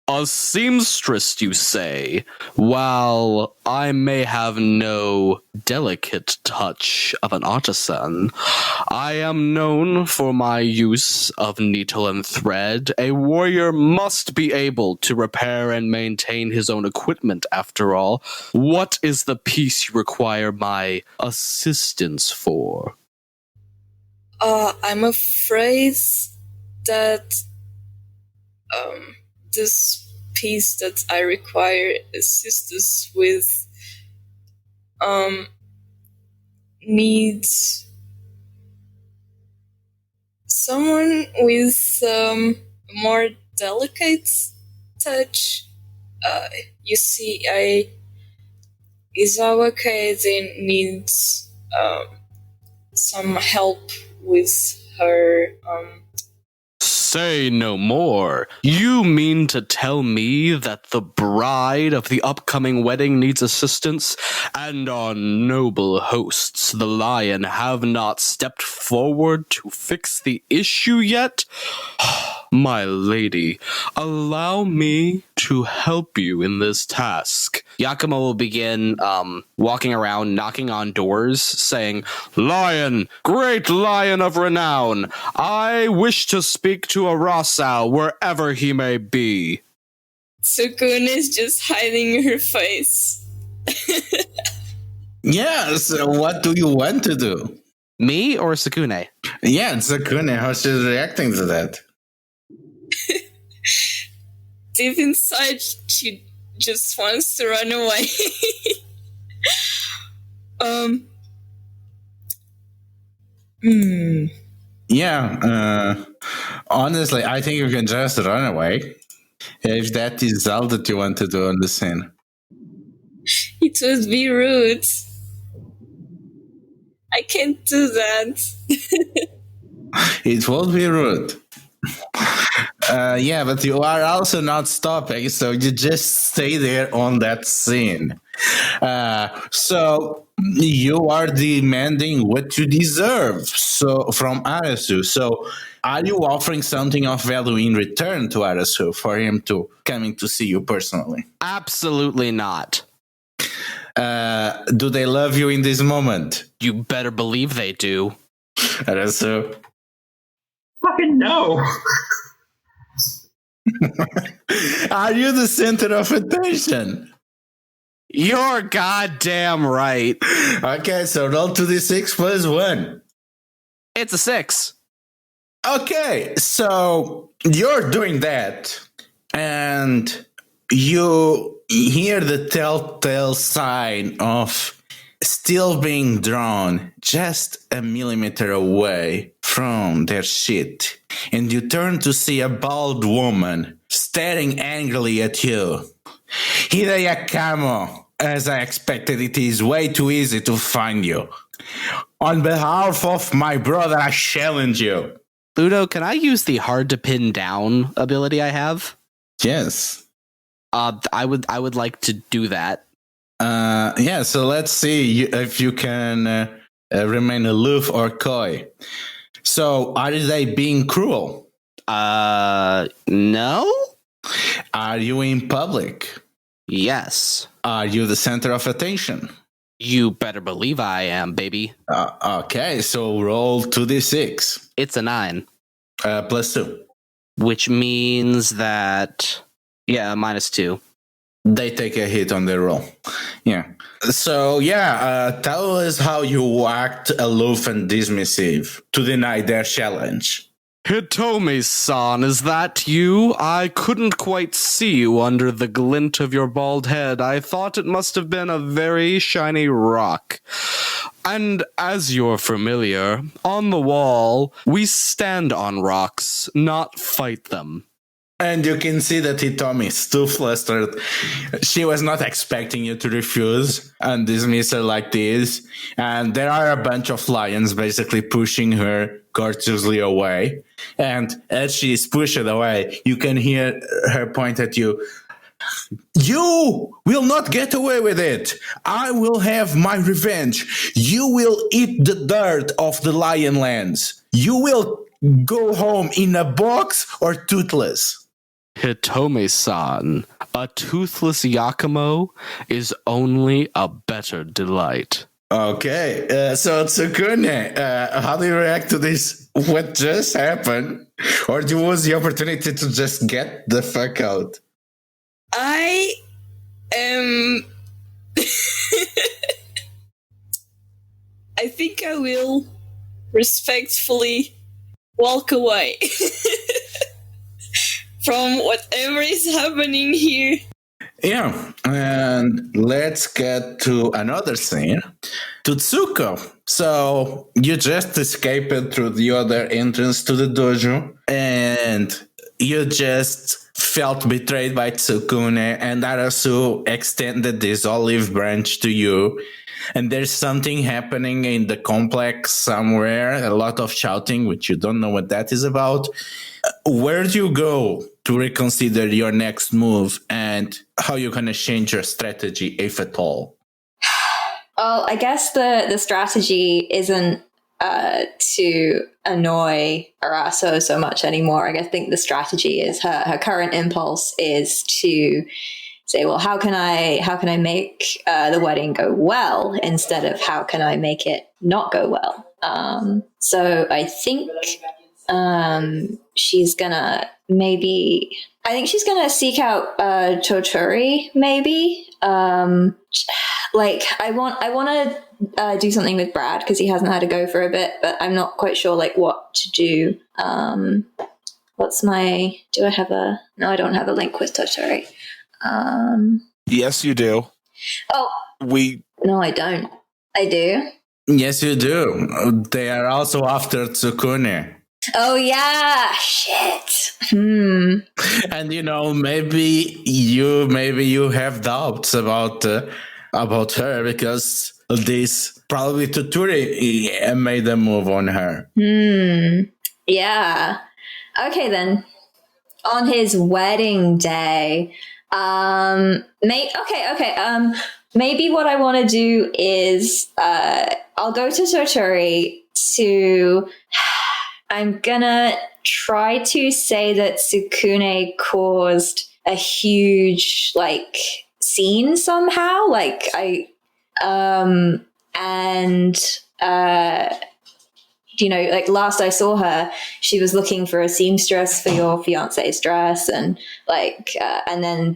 A seamstress, you say? While I may have no delicate touch of an artisan, I am known for my use of needle and thread. A warrior must be able to repair and maintain his own equipment, after all. What is the piece you require my assistance for? I'm afraid that this piece that I require assistance with needs someone with more delicate touch. You see, Isawa Kaeden needs some help with her Say no more. You mean to tell me that the bride of the upcoming wedding needs assistance, and our noble hosts, the lion, have not stepped forward to fix the issue yet? My lady, allow me to help you in this task. Yakumo will begin walking around, knocking on doors, saying, Lion, great lion of renown, I wish to speak to Arasao wherever he may be. Sukune is just hiding her face. Yeah, so what do you want to do? Me or Sukune? Yeah, Sakune, how she's reacting to that? Deep inside, she just wants to run away. Yeah, honestly, I think you can just run away. If that is all that you want to do on the scene. It would be rude. I can't do that. It won't be rude. Yeah, but you are also not stopping, so you just stay there on that scene. So you are demanding what you deserve. So from Arasu. So are you offering something of value in return to Arasu for him to coming to see you personally? Absolutely not. Do they love you in this moment? You better believe they do. Arasu. Fucking no. Are you the center of attention? You're goddamn right. Okay, so roll 2d6 plus 1. It's a 6. Okay, so you're doing that, and you hear the telltale sign of still being drawn just a millimeter away from their shit. And you turn to see a bald woman staring angrily at you. Hideyakamo, as I expected, it is way too easy to find you. On behalf of my brother, I challenge you. Ludo, can I use the hard to pin down ability I have? Yes. I would like to do that. Yeah, so let's see if you can remain aloof or coy. So, are they being cruel? No? Are you in public? Yes. Are you the center of attention? You better believe I am, baby. Okay, so roll 2d6. It's a 9. Plus 2. Which means that... Yeah, -2. They take a hit on their roll. Yeah. So, tell us how you act aloof and dismissive to deny their challenge. Hitomi-san, is that you? I couldn't quite see you under the glint of your bald head. I thought it must have been a very shiny rock. And as you're familiar, on the wall, we stand on rocks, not fight them. And you can see that Hitomi is too flustered. She was not expecting you to refuse and dismiss her like this. And there are a bunch of lions basically pushing her courteously away. And as she is pushed away, you can hear her point at you. You will not get away with it. I will have my revenge. You will eat the dirt of the lion lands. You will go home in a box or toothless. Hitomi-san, a toothless Yakumo is only a better delight. Okay, so Tsukune, how do you react to this? What just happened? Or do you use the opportunity to just get the fuck out? I am... I think I will respectfully walk away from whatever is happening here. Yeah, and let's get to another scene. To Tsuko. So you just escaped through the other entrance to the dojo, and you just felt betrayed by Tsukune, and Arasu extended this olive branch to you. And there's something happening in the complex somewhere, a lot of shouting, which you don't know what that is about. Where do you go to reconsider your next move, and how you're going to change your strategy, if at all? Well, I guess the strategy isn't to annoy Araso so much anymore. I think the strategy is her current impulse is to say, well, how can I make the wedding go well instead of how can I make it not go well? So I think she's gonna seek out Toturi, maybe. Like I want to do something with Brad because he hasn't had a go for a bit, but I'm not quite sure like what to do. Do I have a? No, I don't have a link with Toturi. Yes, you do. Oh, no, I don't. I do. Yes, you do. They are also after Tsukune. Oh yeah, shit. And maybe you have doubts about her because this probably Toturi made a move on her. Yeah. Okay then. On his wedding day, maybe what I want to do is I'll go to Toturi to. I'm gonna try to say that Tsukune caused a huge scene somehow. Like last I saw her, she was looking for a seamstress for your fiance's dress, and then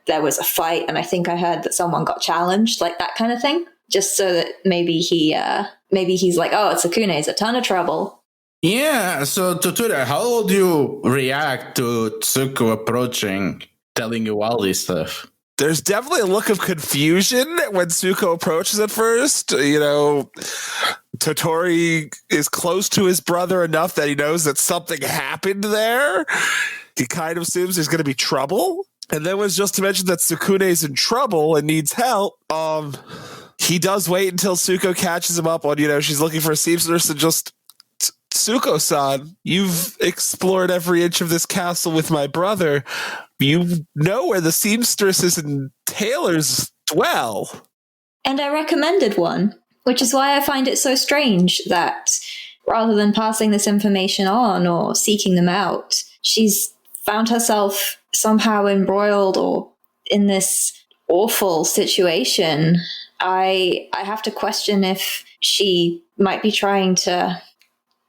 there was a fight, and I think I heard that someone got challenged, like that kind of thing. Just so that maybe he's like, oh, Tsukune's a ton of trouble. Yeah, so Toturi, how would you react to Tsuku approaching, telling you all this stuff? There's definitely a look of confusion when Tsuko approaches at first. Toturi is close to his brother enough that he knows that something happened there. He kind of assumes there's going to be trouble. And then was just to mention that Tsukune's in trouble and needs help. He does wait until Tsuko catches him up on, she's looking for a seamstress and just... Tsuko-san, you've explored every inch of this castle with my brother. You know where the seamstresses and tailors dwell. And I recommended one, which is why I find it so strange that rather than passing this information on or seeking them out, she's found herself somehow embroiled or in this awful situation. I have to question if she might be trying to...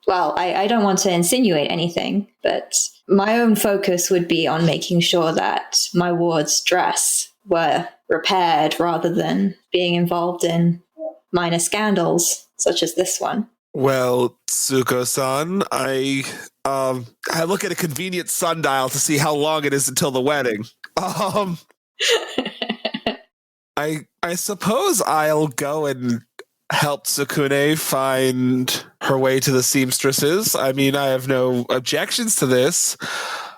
Well, I don't want to insinuate anything, but my own focus would be on making sure that my ward's dress were repaired rather than being involved in minor scandals such as this one. Well, Tsuko-san, I look at a convenient sundial to see how long it is until the wedding. I suppose I'll go and help Tsukune find her way to the seamstresses. I mean, I have no objections to this.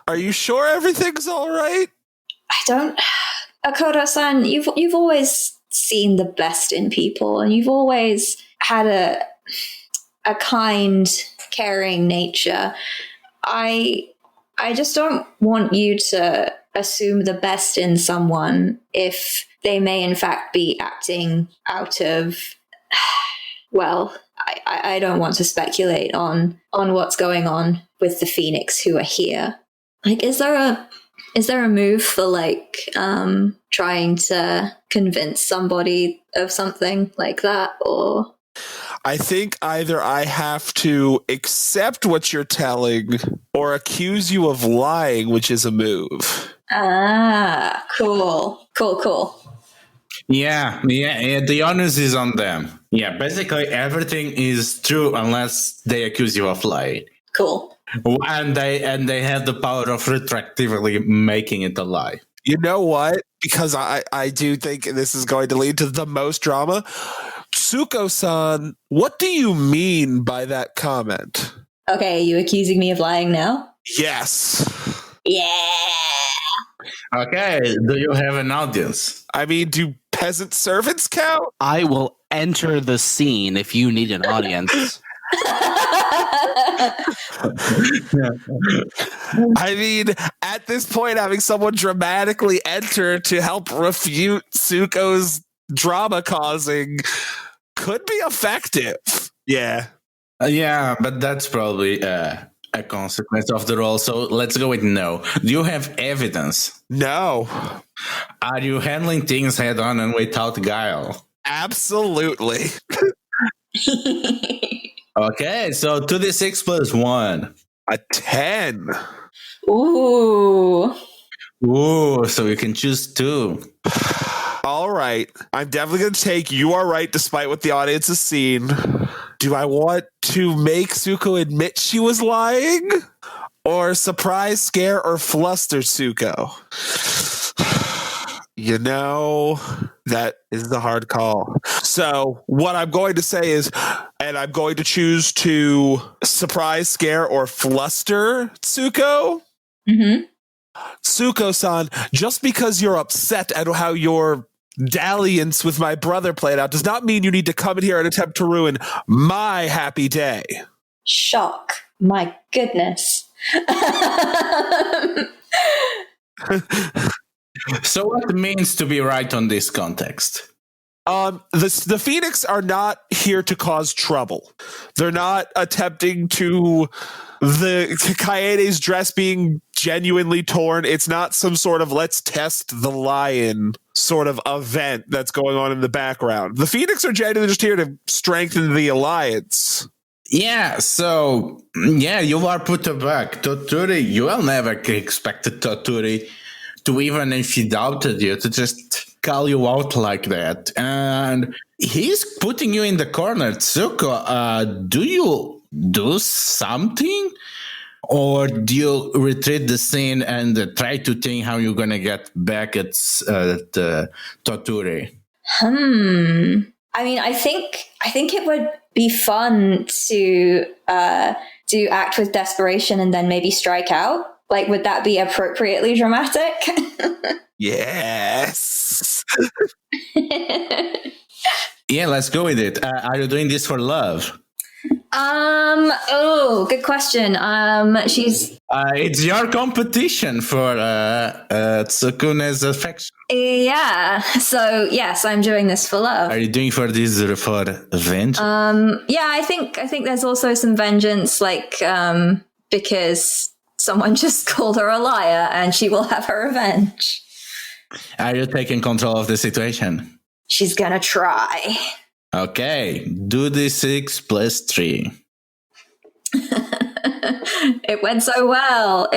Are you sure everything's all right? I don't... Akodo-san, you've always seen the best in people, and you've always had a kind, caring nature. I just don't want you to assume the best in someone if they may in fact be acting out of... Well, I don't want to speculate on what's going on with the Phoenix who are here. Is there a move for trying to convince somebody of something like that, or? I think either I have to accept what you're telling or accuse you of lying, which is a move. Ah, cool. Yeah, the onus is on them. Yeah, basically everything is true unless they accuse you of lying. Cool. And they have the power of retroactively making it a lie. You know what? Because I do think this is going to lead to the most drama. Tsuko-san, what do you mean by that comment? Okay, are you accusing me of lying now? Yes. Yeah. Okay, do you have an audience? I mean, do peasant servants count? I will enter the scene if you need an audience. I mean, at this point, having someone dramatically enter to help refute Tsuko's drama causing could be effective. Yeah. Yeah, but that's probably a consequence of the role. So let's go with no. Do you have evidence? No. Are you handling things head on and without guile? Absolutely. Okay, so 2d6 plus 1. A 10. Ooh. Ooh, so you can choose 2. All right. I'm definitely going to take you are right despite what the audience has seen. Do I want to make Tsuko admit she was lying? Or surprise, scare, or fluster Tsuko? You know, that is the hard call. So what I'm going to say is, and I'm going to choose to surprise, scare, or fluster Tsuko. Mm-hmm. Tsuko-san, just because you're upset at how your dalliance with my brother played out does not mean you need to come in here and attempt to ruin my happy day. Shock. My goodness. So what it means to be right on this context? The Phoenix are not here to cause trouble. They're not attempting to the Kaede's dress being genuinely torn. It's not some sort of let's test the lion sort of event that's going on in the background. The Phoenix are genuinely just here to strengthen the alliance. Yeah, so, yeah, you are put back. Toturi, you will never expect Toturi to, even if he doubted you, to just call you out like that. And he's putting you in the corner. Tsuko, do you do something? Or do you retreat the scene and try to think how you're going to get back at Toturi? I mean, I think it would be fun to do act with desperation and then maybe strike out. Like, would that be appropriately dramatic? Yes. Yeah, let's go with it. Are you doing this for love? Oh, good question. She's it's your competition for Tsukune's affection. yeah. So yes, I'm doing this for love. Are you doing for this for vengeance? Yeah, I think there's also some vengeance, like because someone just called her a liar, and she will have her revenge. Are you taking control of the situation? She's gonna try. Okay, do the 6 plus 3. It went so well.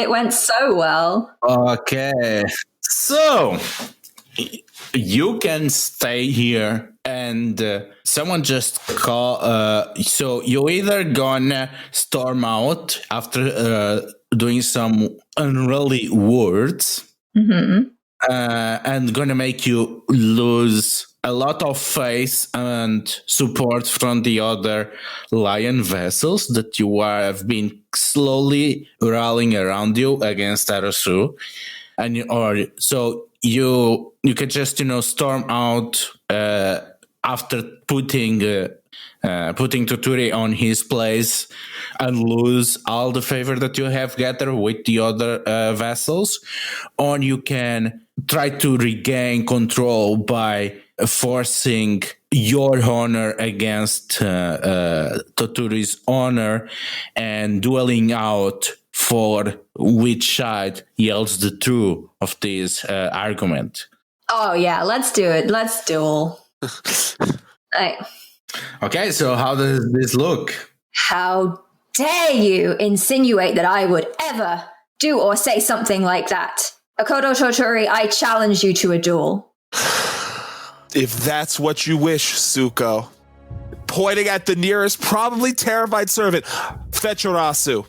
Okay, so you can stay here and someone just call. So you either gonna storm out after doing some unruly words, and gonna make you lose a lot of faith and support from the other lion vessels that you have been slowly rallying around you against Arasu, and you could just storm out after putting Toturi on his place and lose all the favor that you have gathered with the other vessels, or you can try to regain control by forcing your honor against Toturi's honor and dueling out for which side yields the truth of this argument. Oh yeah, let's do it. Let's duel. Right. Okay, so how does this look? How dare you insinuate that I would ever do or say something like that? Akodo Toturi, I challenge you to a duel. If that's what you wish, Tsuko. Pointing at the nearest, probably terrified servant, fetch Arasu.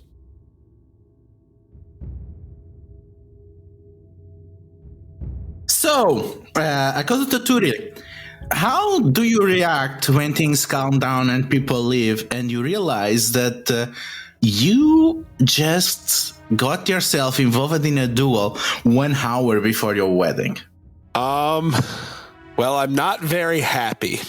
So, Akodo Toturi, how do you react when things calm down and people leave and you realize that You just got yourself involved in a duel 1 hour before your wedding. Well, I'm not very happy.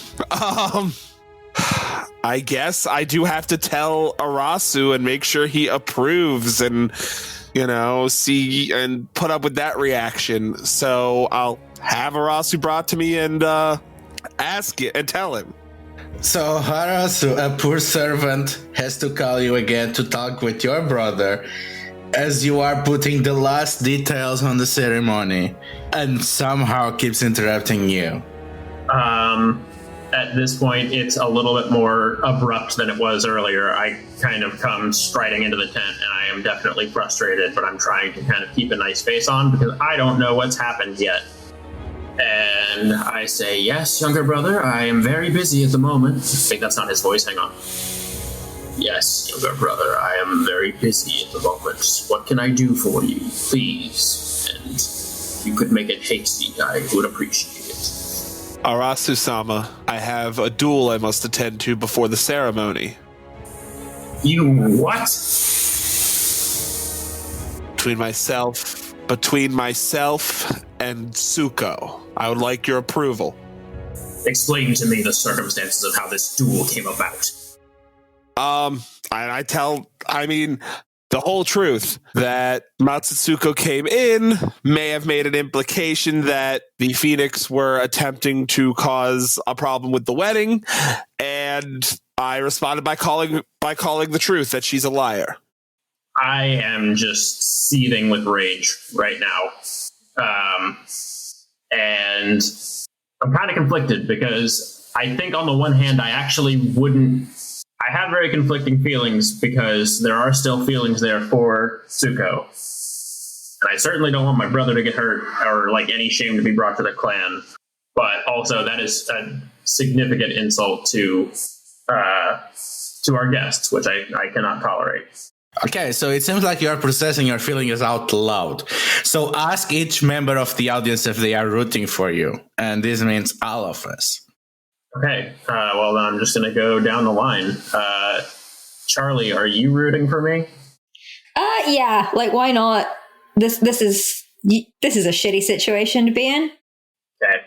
I guess I do have to tell Arasu and make sure he approves and, see and put up with that reaction. So I'll have Arasu brought to me and ask it and tell him. So Arasu, a poor servant, has to call you again to talk with your brother as you are putting the last details on the ceremony and somehow keeps interrupting you. At this point, it's a little bit more abrupt than it was earlier. I kind of come striding into the tent, and I am definitely frustrated, but I'm trying to kind of keep a nice face on because I don't know what's happened yet. And I say, yes, younger brother, I am very busy at the moment. I think that's not his voice, hang on. Yes, younger brother, I am very busy at the moment. What can I do for you, please? And if you could make it hasty, I would appreciate it. Arasu-sama, I have a duel I must attend to before the ceremony. You what? Between myself and Tsuko. I would like your approval. Explain to me the circumstances of how this duel came about. The whole truth that Matsutsuko came in may have made an implication that the Phoenix were attempting to cause a problem with the wedding, and I responded by calling the truth that she's a liar. I am just seething with rage right now. And I'm kind of conflicted because I think on the one hand, I have very conflicting feelings because there are still feelings there for Tsuko. And I certainly don't want my brother to get hurt or any shame to be brought to the clan. But also that is a significant insult to our guests, which I cannot tolerate. Okay, so it seems like you are processing your feelings out loud. So ask each member of the audience if they are rooting for you. And this means all of us. Okay, well, then I'm just going to go down the line. Charlie, are you rooting for me? Yeah, why not? This is a shitty situation to be in. Okay.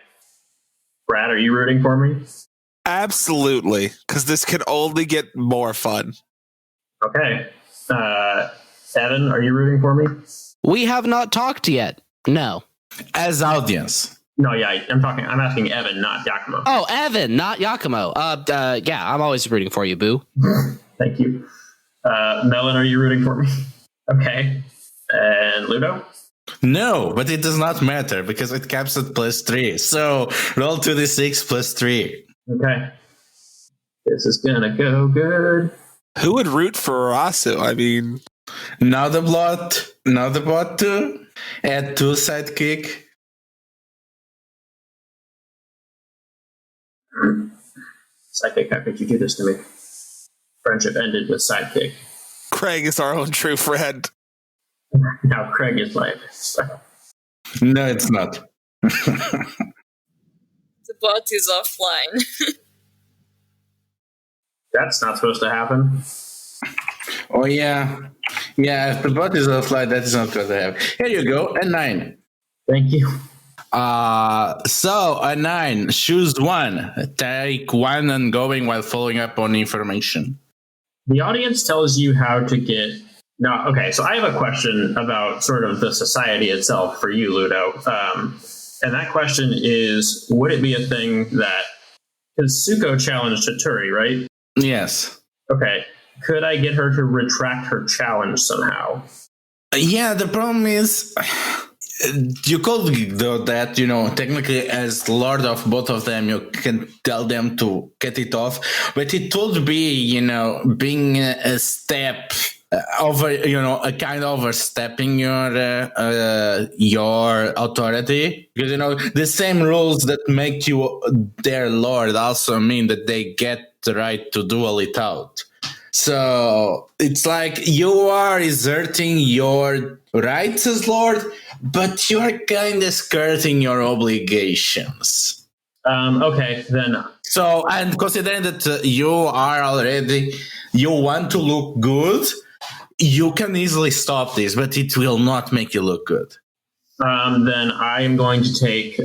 Brad, are you rooting for me? Absolutely, because this can only get more fun. Okay. Evan, are you rooting for me? We have not talked yet. No. As audience. No, yeah, I'm asking Evan, not Yakumo. Oh, Evan, not Yakumo. Yeah, I'm always rooting for you, boo. Thank you. Melon, are you rooting for me? Okay. And Ludo? No, but it does not matter because it caps at +3. So roll 2d6 +3. Okay. This is gonna go good. Who would root for Arasu? Now the bot 2. Add 2 sidekick. Sidekick, how could you do this to me? Friendship ended with sidekick. Craig is our own true friend. Now Craig is like... No, it's not. The bot is offline. That's not supposed to happen. Oh, yeah. Yeah, if the bot is offline, that is not going to happen. Here you go, a 9. Thank you. So a 9. Choose one. Take one and going while following up on information. The audience tells you how to get... No, okay, so I have a question about sort of the society itself for you, Ludo. And that question is, would it be a thing that... Because Tsuko challenged Toturi, right? Yes. Okay. Could I get her to retract her challenge somehow? Yeah, the problem is... You could do that, technically as lord of both of them, you can tell them to get it off. But it would be, being a step over, a kind of overstepping your authority. Because, the same rules that make you their lord also mean that they get the right to duel it out. So it's like you are exerting your rights as lord, but you're kind of skirting your obligations. Okay, then. So, and considering that you want to look good, You can easily stop this, but it will not make you look good. Then I am going to take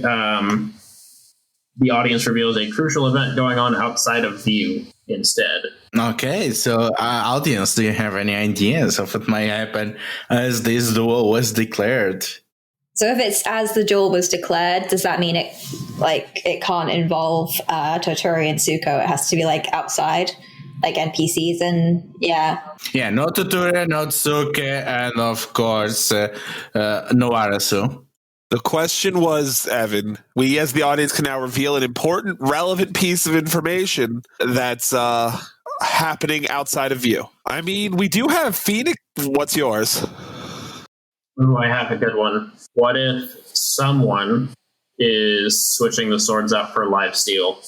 the audience reveals a crucial event going on outside of view instead. Okay, so audience, do you have any ideas of what might happen as this duel was declared? So if it's as the duel was declared, does that mean it can't involve Toturi and Tsuko? It has to be like outside, like NPCs and yeah. Yeah, no Toturi, no Tsuke, and of course no Arasu. The question was, Evan, we as the audience can now reveal an important, relevant piece of information that's happening outside of view. I mean, we do have Phoenix. What's yours? Ooh, I have a good one. What if someone is switching the swords out for lifesteal?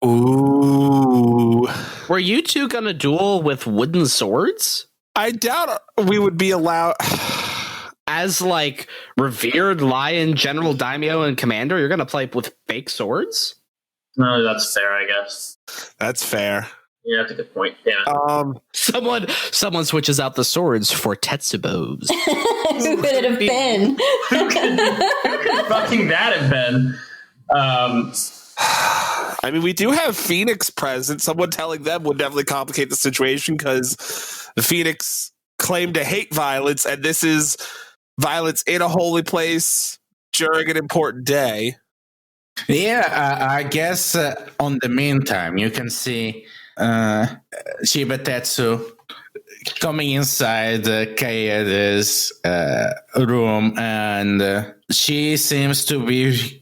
Ooh. Were you two gonna duel with wooden swords? I doubt we would be allowed... As like revered lion, general, daimyo, and commander, you're gonna play with fake swords? No, that's fair, I guess. That's fair. Yeah, that's a good point. Damn it. Someone switches out the swords for tetsubos. Who could it have been? Who could fucking that have been? I mean, we do have Phoenix present. Someone telling them would definitely complicate the situation because the Phoenix claim to hate violence, and this is violence in a holy place during an important day. Yeah, I guess on the meantime, you can see Shiba Tetsu coming inside Kaede's room, and she seems to be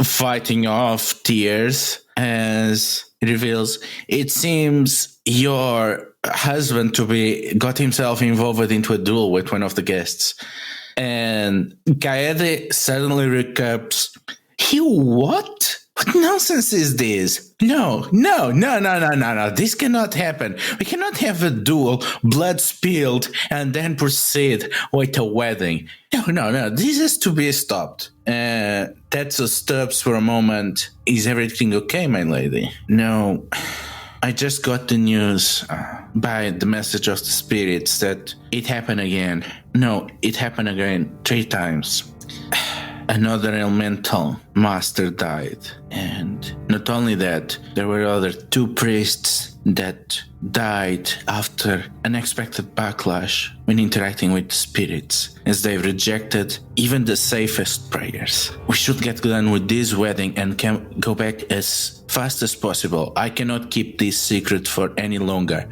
fighting off tears as it reveals, it seems your husband got himself involved into a duel with one of the guests. And Kaede suddenly recaps, he what? What nonsense is this? No. This cannot happen. We cannot have a duel, blood spilled, and then proceed with a wedding. No. This has to be stopped. Tetsu stops for a moment. Is everything okay, my lady? No. I just got the news by the message of the spirits that it happened again. No, it happened again 3 times. Another elemental master died. And not only that, there were other 2 priests that died after unexpected backlash when interacting with the spirits, as they rejected even the safest prayers. We should get done with this wedding and can go back as fast as possible. I cannot keep this secret for any longer.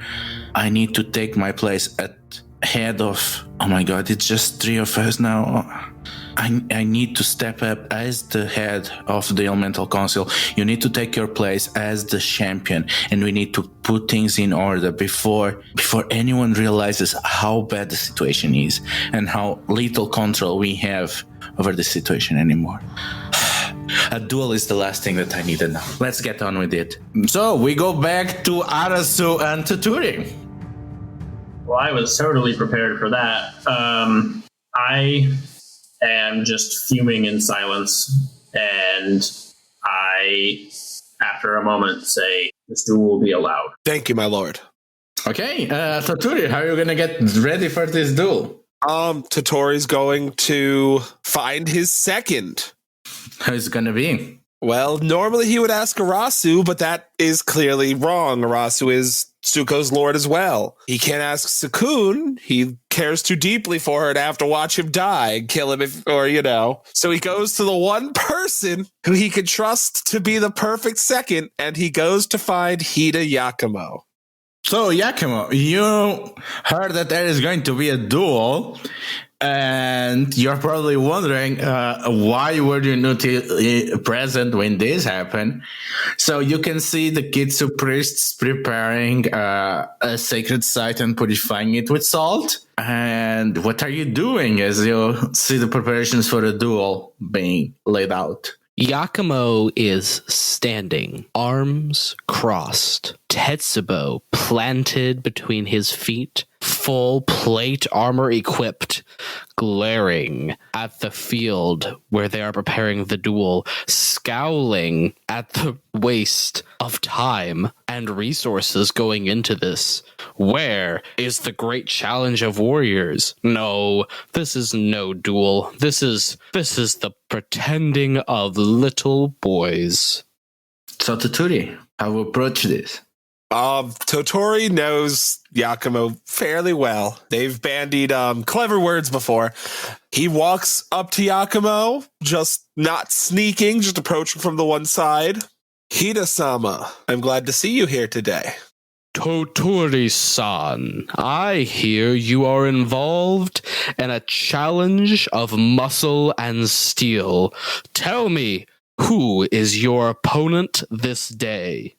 I need to take my place at head of... Oh my god, it's just 3 of us now. I need to step up as the head of the Elemental Council. You need to take your place as the champion, and we need to put things in order before anyone realizes how bad the situation is and how little control we have over the situation anymore. A duel is the last thing that I needed now. Let's get on with it. So we go back to Arasu and Toturi. Well, I was totally prepared for that. I am just fuming in silence, and I, after a moment, say, this duel will be allowed. Thank you, my lord. Okay, Toturi, how are you going to get ready for this duel? Toturi's going to find his second. Who's it going to be? Well, normally he would ask Arasu, but that is clearly wrong. Arasu is Tsuko's lord as well. He can't ask Sukun. He cares too deeply for her to have to watch him die and kill him So he goes to the one person who he can trust to be the perfect second, and he goes to find Hida Yakumo. So, Yakumo, you heard that there is going to be a duel, and you're probably wondering why were you not present when this happened. So you can see the Kitsu priests preparing a sacred site and purifying it with salt. And what are you doing as you see the preparations for the duel being laid out? Yakumo is standing, arms crossed, Tetsubo planted between his feet, full plate armor equipped, glaring at the field where they are preparing the duel, scowling at the waste of time and resources going into this. Where is the great challenge of warriors? No, this is no duel. This is the pretending of little boys. So Toturi, how we approach this? Toturi knows Yakumo fairly well. They've bandied clever words before. He walks up to Yakumo, just not sneaking, just approaching from the one side. Hida-sama, I'm glad to see you here today. Toturi-san, I hear you are involved in a challenge of muscle and steel. Tell me, who is your opponent this day?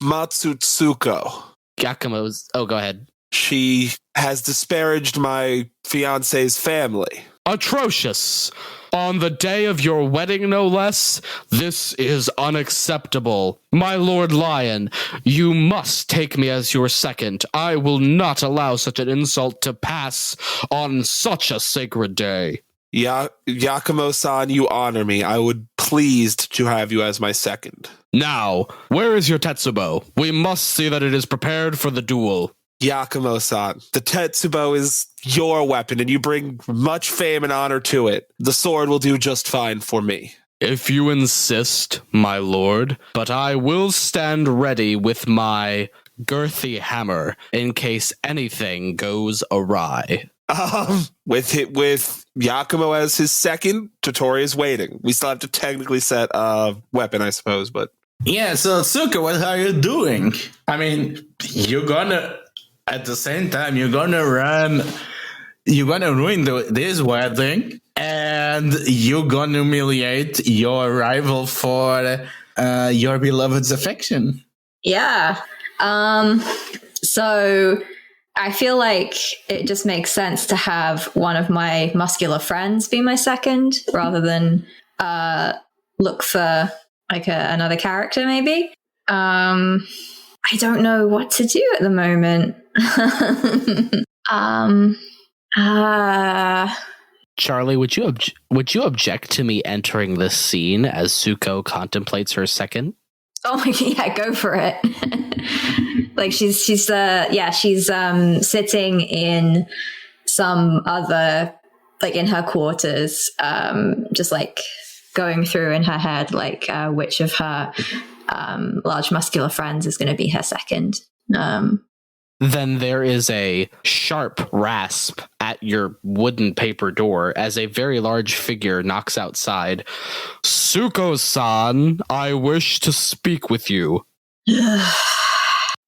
Matsutsuko. Yakumo's... Oh, go ahead. She has disparaged my fiance's family. Atrocious. On the day of your wedding, no less. This is unacceptable. My Lord Lion, you must take me as your second. I will not allow such an insult to pass on such a sacred day. Yakumo-san, you honor me. I would pleased to have you as my second. Now, where is your Tetsubo? We must see that it is prepared for the duel. Yakumo-san, the Tetsubo is your weapon, and you bring much fame and honor to it. The sword will do just fine for me. If you insist, my lord, but I will stand ready with my girthy hammer in case anything goes awry. With Yakumo as his second, Toturi is waiting. We still have to technically set a weapon, I suppose, but... Yeah, so Tsuka, what are you doing? I mean, at the same time, you're gonna ruin this wedding, and you're gonna humiliate your rival for your beloved's affection. Yeah. So I feel like it just makes sense to have one of my muscular friends be my second rather than look for like another character maybe. I don't know what to do at the moment. Charlie, would you object to me entering this scene as Suko contemplates her second? Oh yeah, go for it. Like she's sitting in some other, like in her quarters, just like going through in her head like which of her large muscular friends is going to be her second. Then there is a sharp rasp at your wooden paper door as a very large figure knocks outside. Suko-san, I wish to speak with you.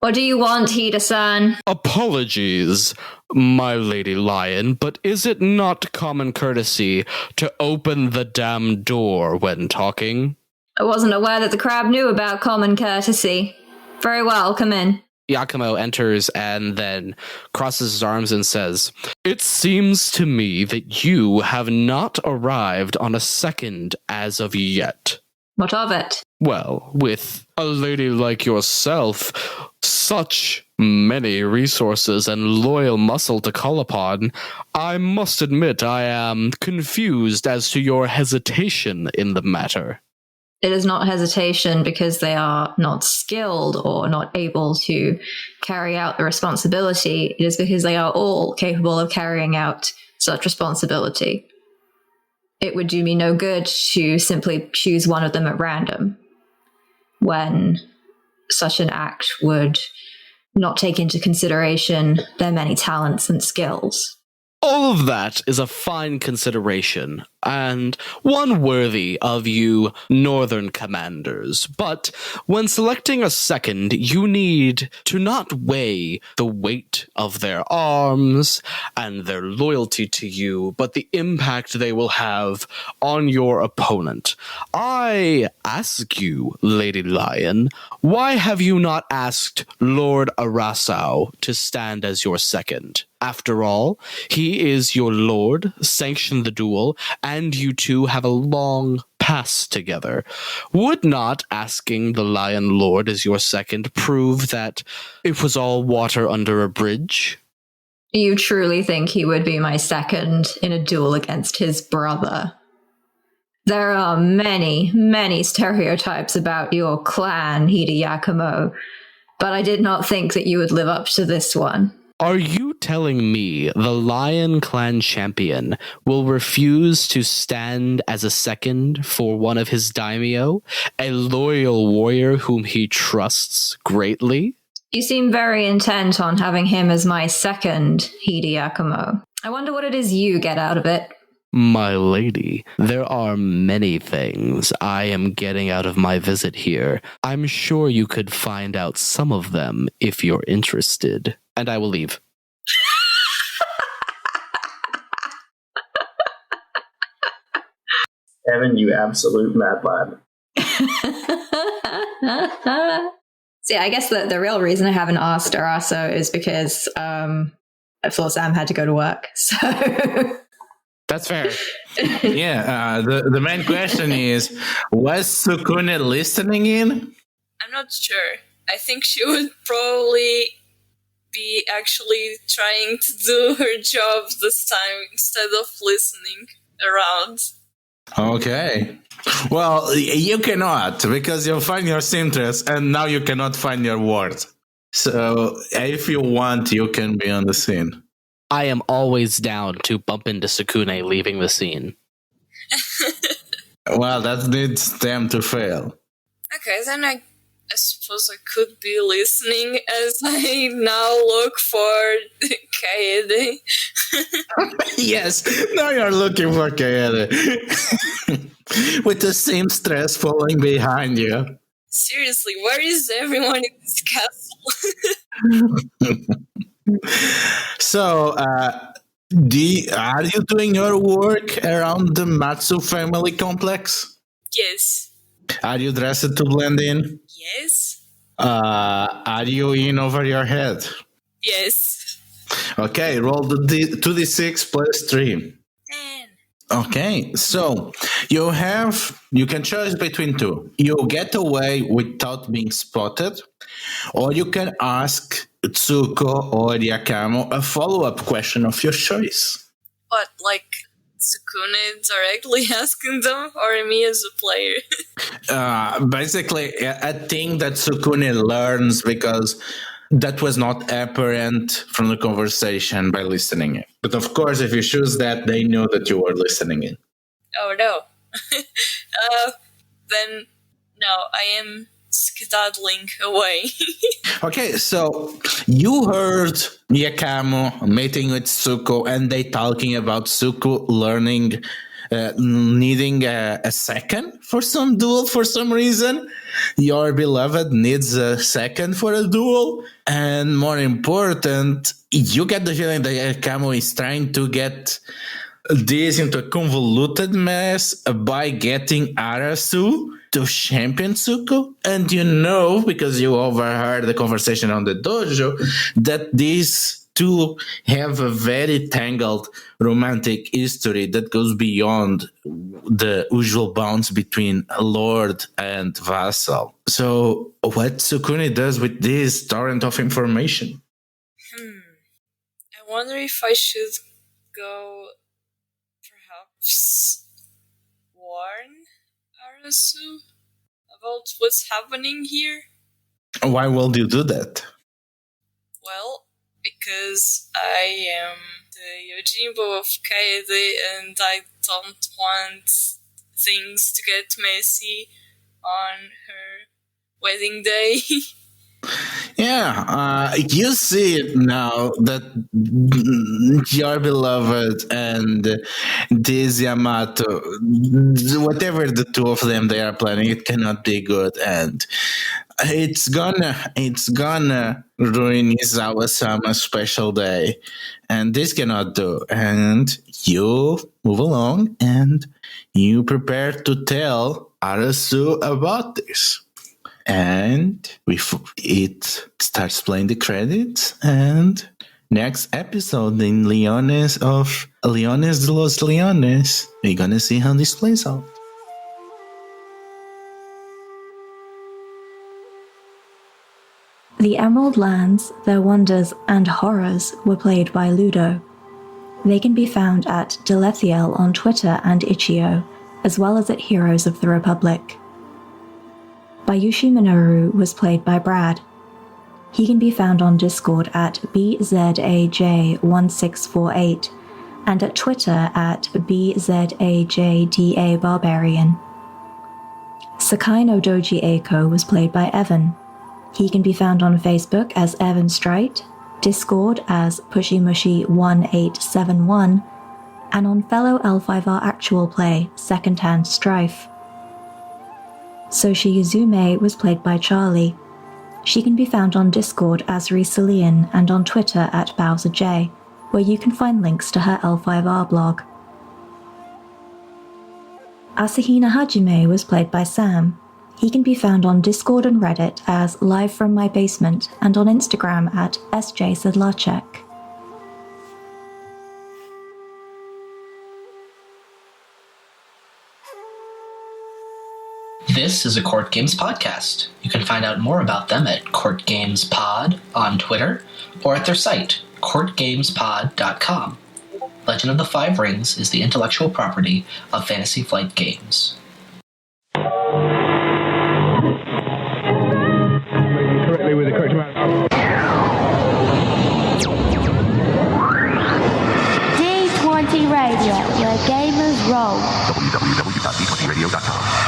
What do you want, Hida-san? Apologies, my Lady Lion, but is it not common courtesy to open the damn door when talking? I wasn't aware that the crab knew about common courtesy. Very well, come in. Yakumo enters and then crosses his arms and says, "It seems to me that you have not arrived on a second as of yet." What of it? Well, with a lady like yourself, such many resources and loyal muscle to call upon, I must admit I am confused as to your hesitation in the matter. It is not hesitation because they are not skilled or not able to carry out the responsibility. It is because they are all capable of carrying out such responsibility. It would do me no good to simply choose one of them at random when such an act would not take into consideration their many talents and skills. All of that is a fine consideration, and one worthy of you northern commanders. But when selecting a second, you need to not weigh the weight of their arms and their loyalty to you, but the impact they will have on your opponent. I ask you, Lady Lion, why have you not asked Lord Arasao to stand as your second? After all, he is your lord, sanctioned the duel, and you two have a long past together. Would not asking the Lion Lord as your second prove that it was all water under a bridge? You truly think he would be my second in a duel against his brother? There are many, many stereotypes about your clan, Hideyakumo, but I did not think that you would live up to this one. Are you telling me the Lion Clan champion will refuse to stand as a second for one of his daimyo, a loyal warrior whom he trusts greatly? You seem very intent on having him as my second, Hideyakumo. I wonder what it is you get out of it. My lady, there are many things I am getting out of my visit here. I'm sure you could find out some of them if you're interested. And I will leave. Evan, you absolute mad lad. See, I guess the real reason I haven't asked Araso is because Floor Sam had to go to work. So That's fair. Yeah, the main question is, was Sukune listening in? I'm not sure. I think she would probably be actually trying to do her job this time instead of listening around. Okay. Well, you cannot, because you'll find your interest, and now you cannot find your words. So, if you want, you can be on the scene. I am always down to bump into Sukune leaving the scene. Well, that needs them to fail. Okay, then I suppose I could be listening as I now look for Kaede. Yes, now you're looking for Kaede. With the same stress following behind you. Seriously, where is everyone in this castle? So, are you doing your work around the Matsu family complex? Yes. Are you dressed to blend in? Yes. Are you in over your head? Yes. Okay, roll the 2d6 plus 3. 10. Okay, so you can choose between two. You get away without being spotted, or you can ask Tsuko or Yakamo a follow-up question of your choice. What, like Sukune directly asking them, or me as a player? Basically, a thing that Sukune learns because that was not apparent from the conversation by listening in. But of course, if you choose that, they know that you were listening in. Oh no. Then no, I am skedaddling away. Okay, so you heard Yakamo meeting with Tsuko, and they talking about Tsuko learning, needing a second for some duel for some reason. Your beloved needs a second for a duel. And more important, you get the feeling that Yakamo is trying to get this into a convoluted mess by getting Arasu to champion Tsuko. And you know, because you overheard the conversation on the dojo, that these two have a very tangled romantic history that goes beyond the usual bounds between lord and vassal. So what Tsukune does with this torrent of information? I wonder if I should go perhaps warn Arasu about what's happening here. Why will you do that? Well, because I am the Yojimbo of Kaede and I don't want things to get messy on her wedding day. Yeah, you see it now that your beloved and this Yamato, whatever the two of them they are planning, it cannot be good, and it's gonna ruin Isawa-sama's special day, and this cannot do. And you move along, and you prepare to tell Arasu about this. And it starts playing the credits, and next episode in Leones de los Leones. We're gonna see how this plays out. The Emerald Lands, Their Wonders and Horrors were played by Ludo. They can be found at Delethiel on Twitter and Itch.io, as well as at Heroes of the Republic. Bayushi Minoru was played by Brad. He can be found on Discord at BZAJ1648 and at Twitter at BZAJDABarbarian. Sakai-no-Doji Eiko was played by Evan. He can be found on Facebook as Evan Strite, Discord as PushyMushy1871, and on fellow L5R Actual Play Secondhand Strife. Soshi Yuzume was played by Charlie. She can be found on Discord as Risalian and on Twitter at BowserJ, where you can find links to her L5R blog. Asahina Hajime was played by Sam. He can be found on Discord and Reddit as Live From My Basement and on Instagram at SJSedlacek. This is a Courtgames podcast. You can find out more about them at CourtgamesPod on Twitter or at their site, CourtgamesPod.com. Legend of the Five Rings is the intellectual property of Fantasy Flight Games. Correctly with the correct amount. D20 Radio, where gamers roll. www.d20radio.com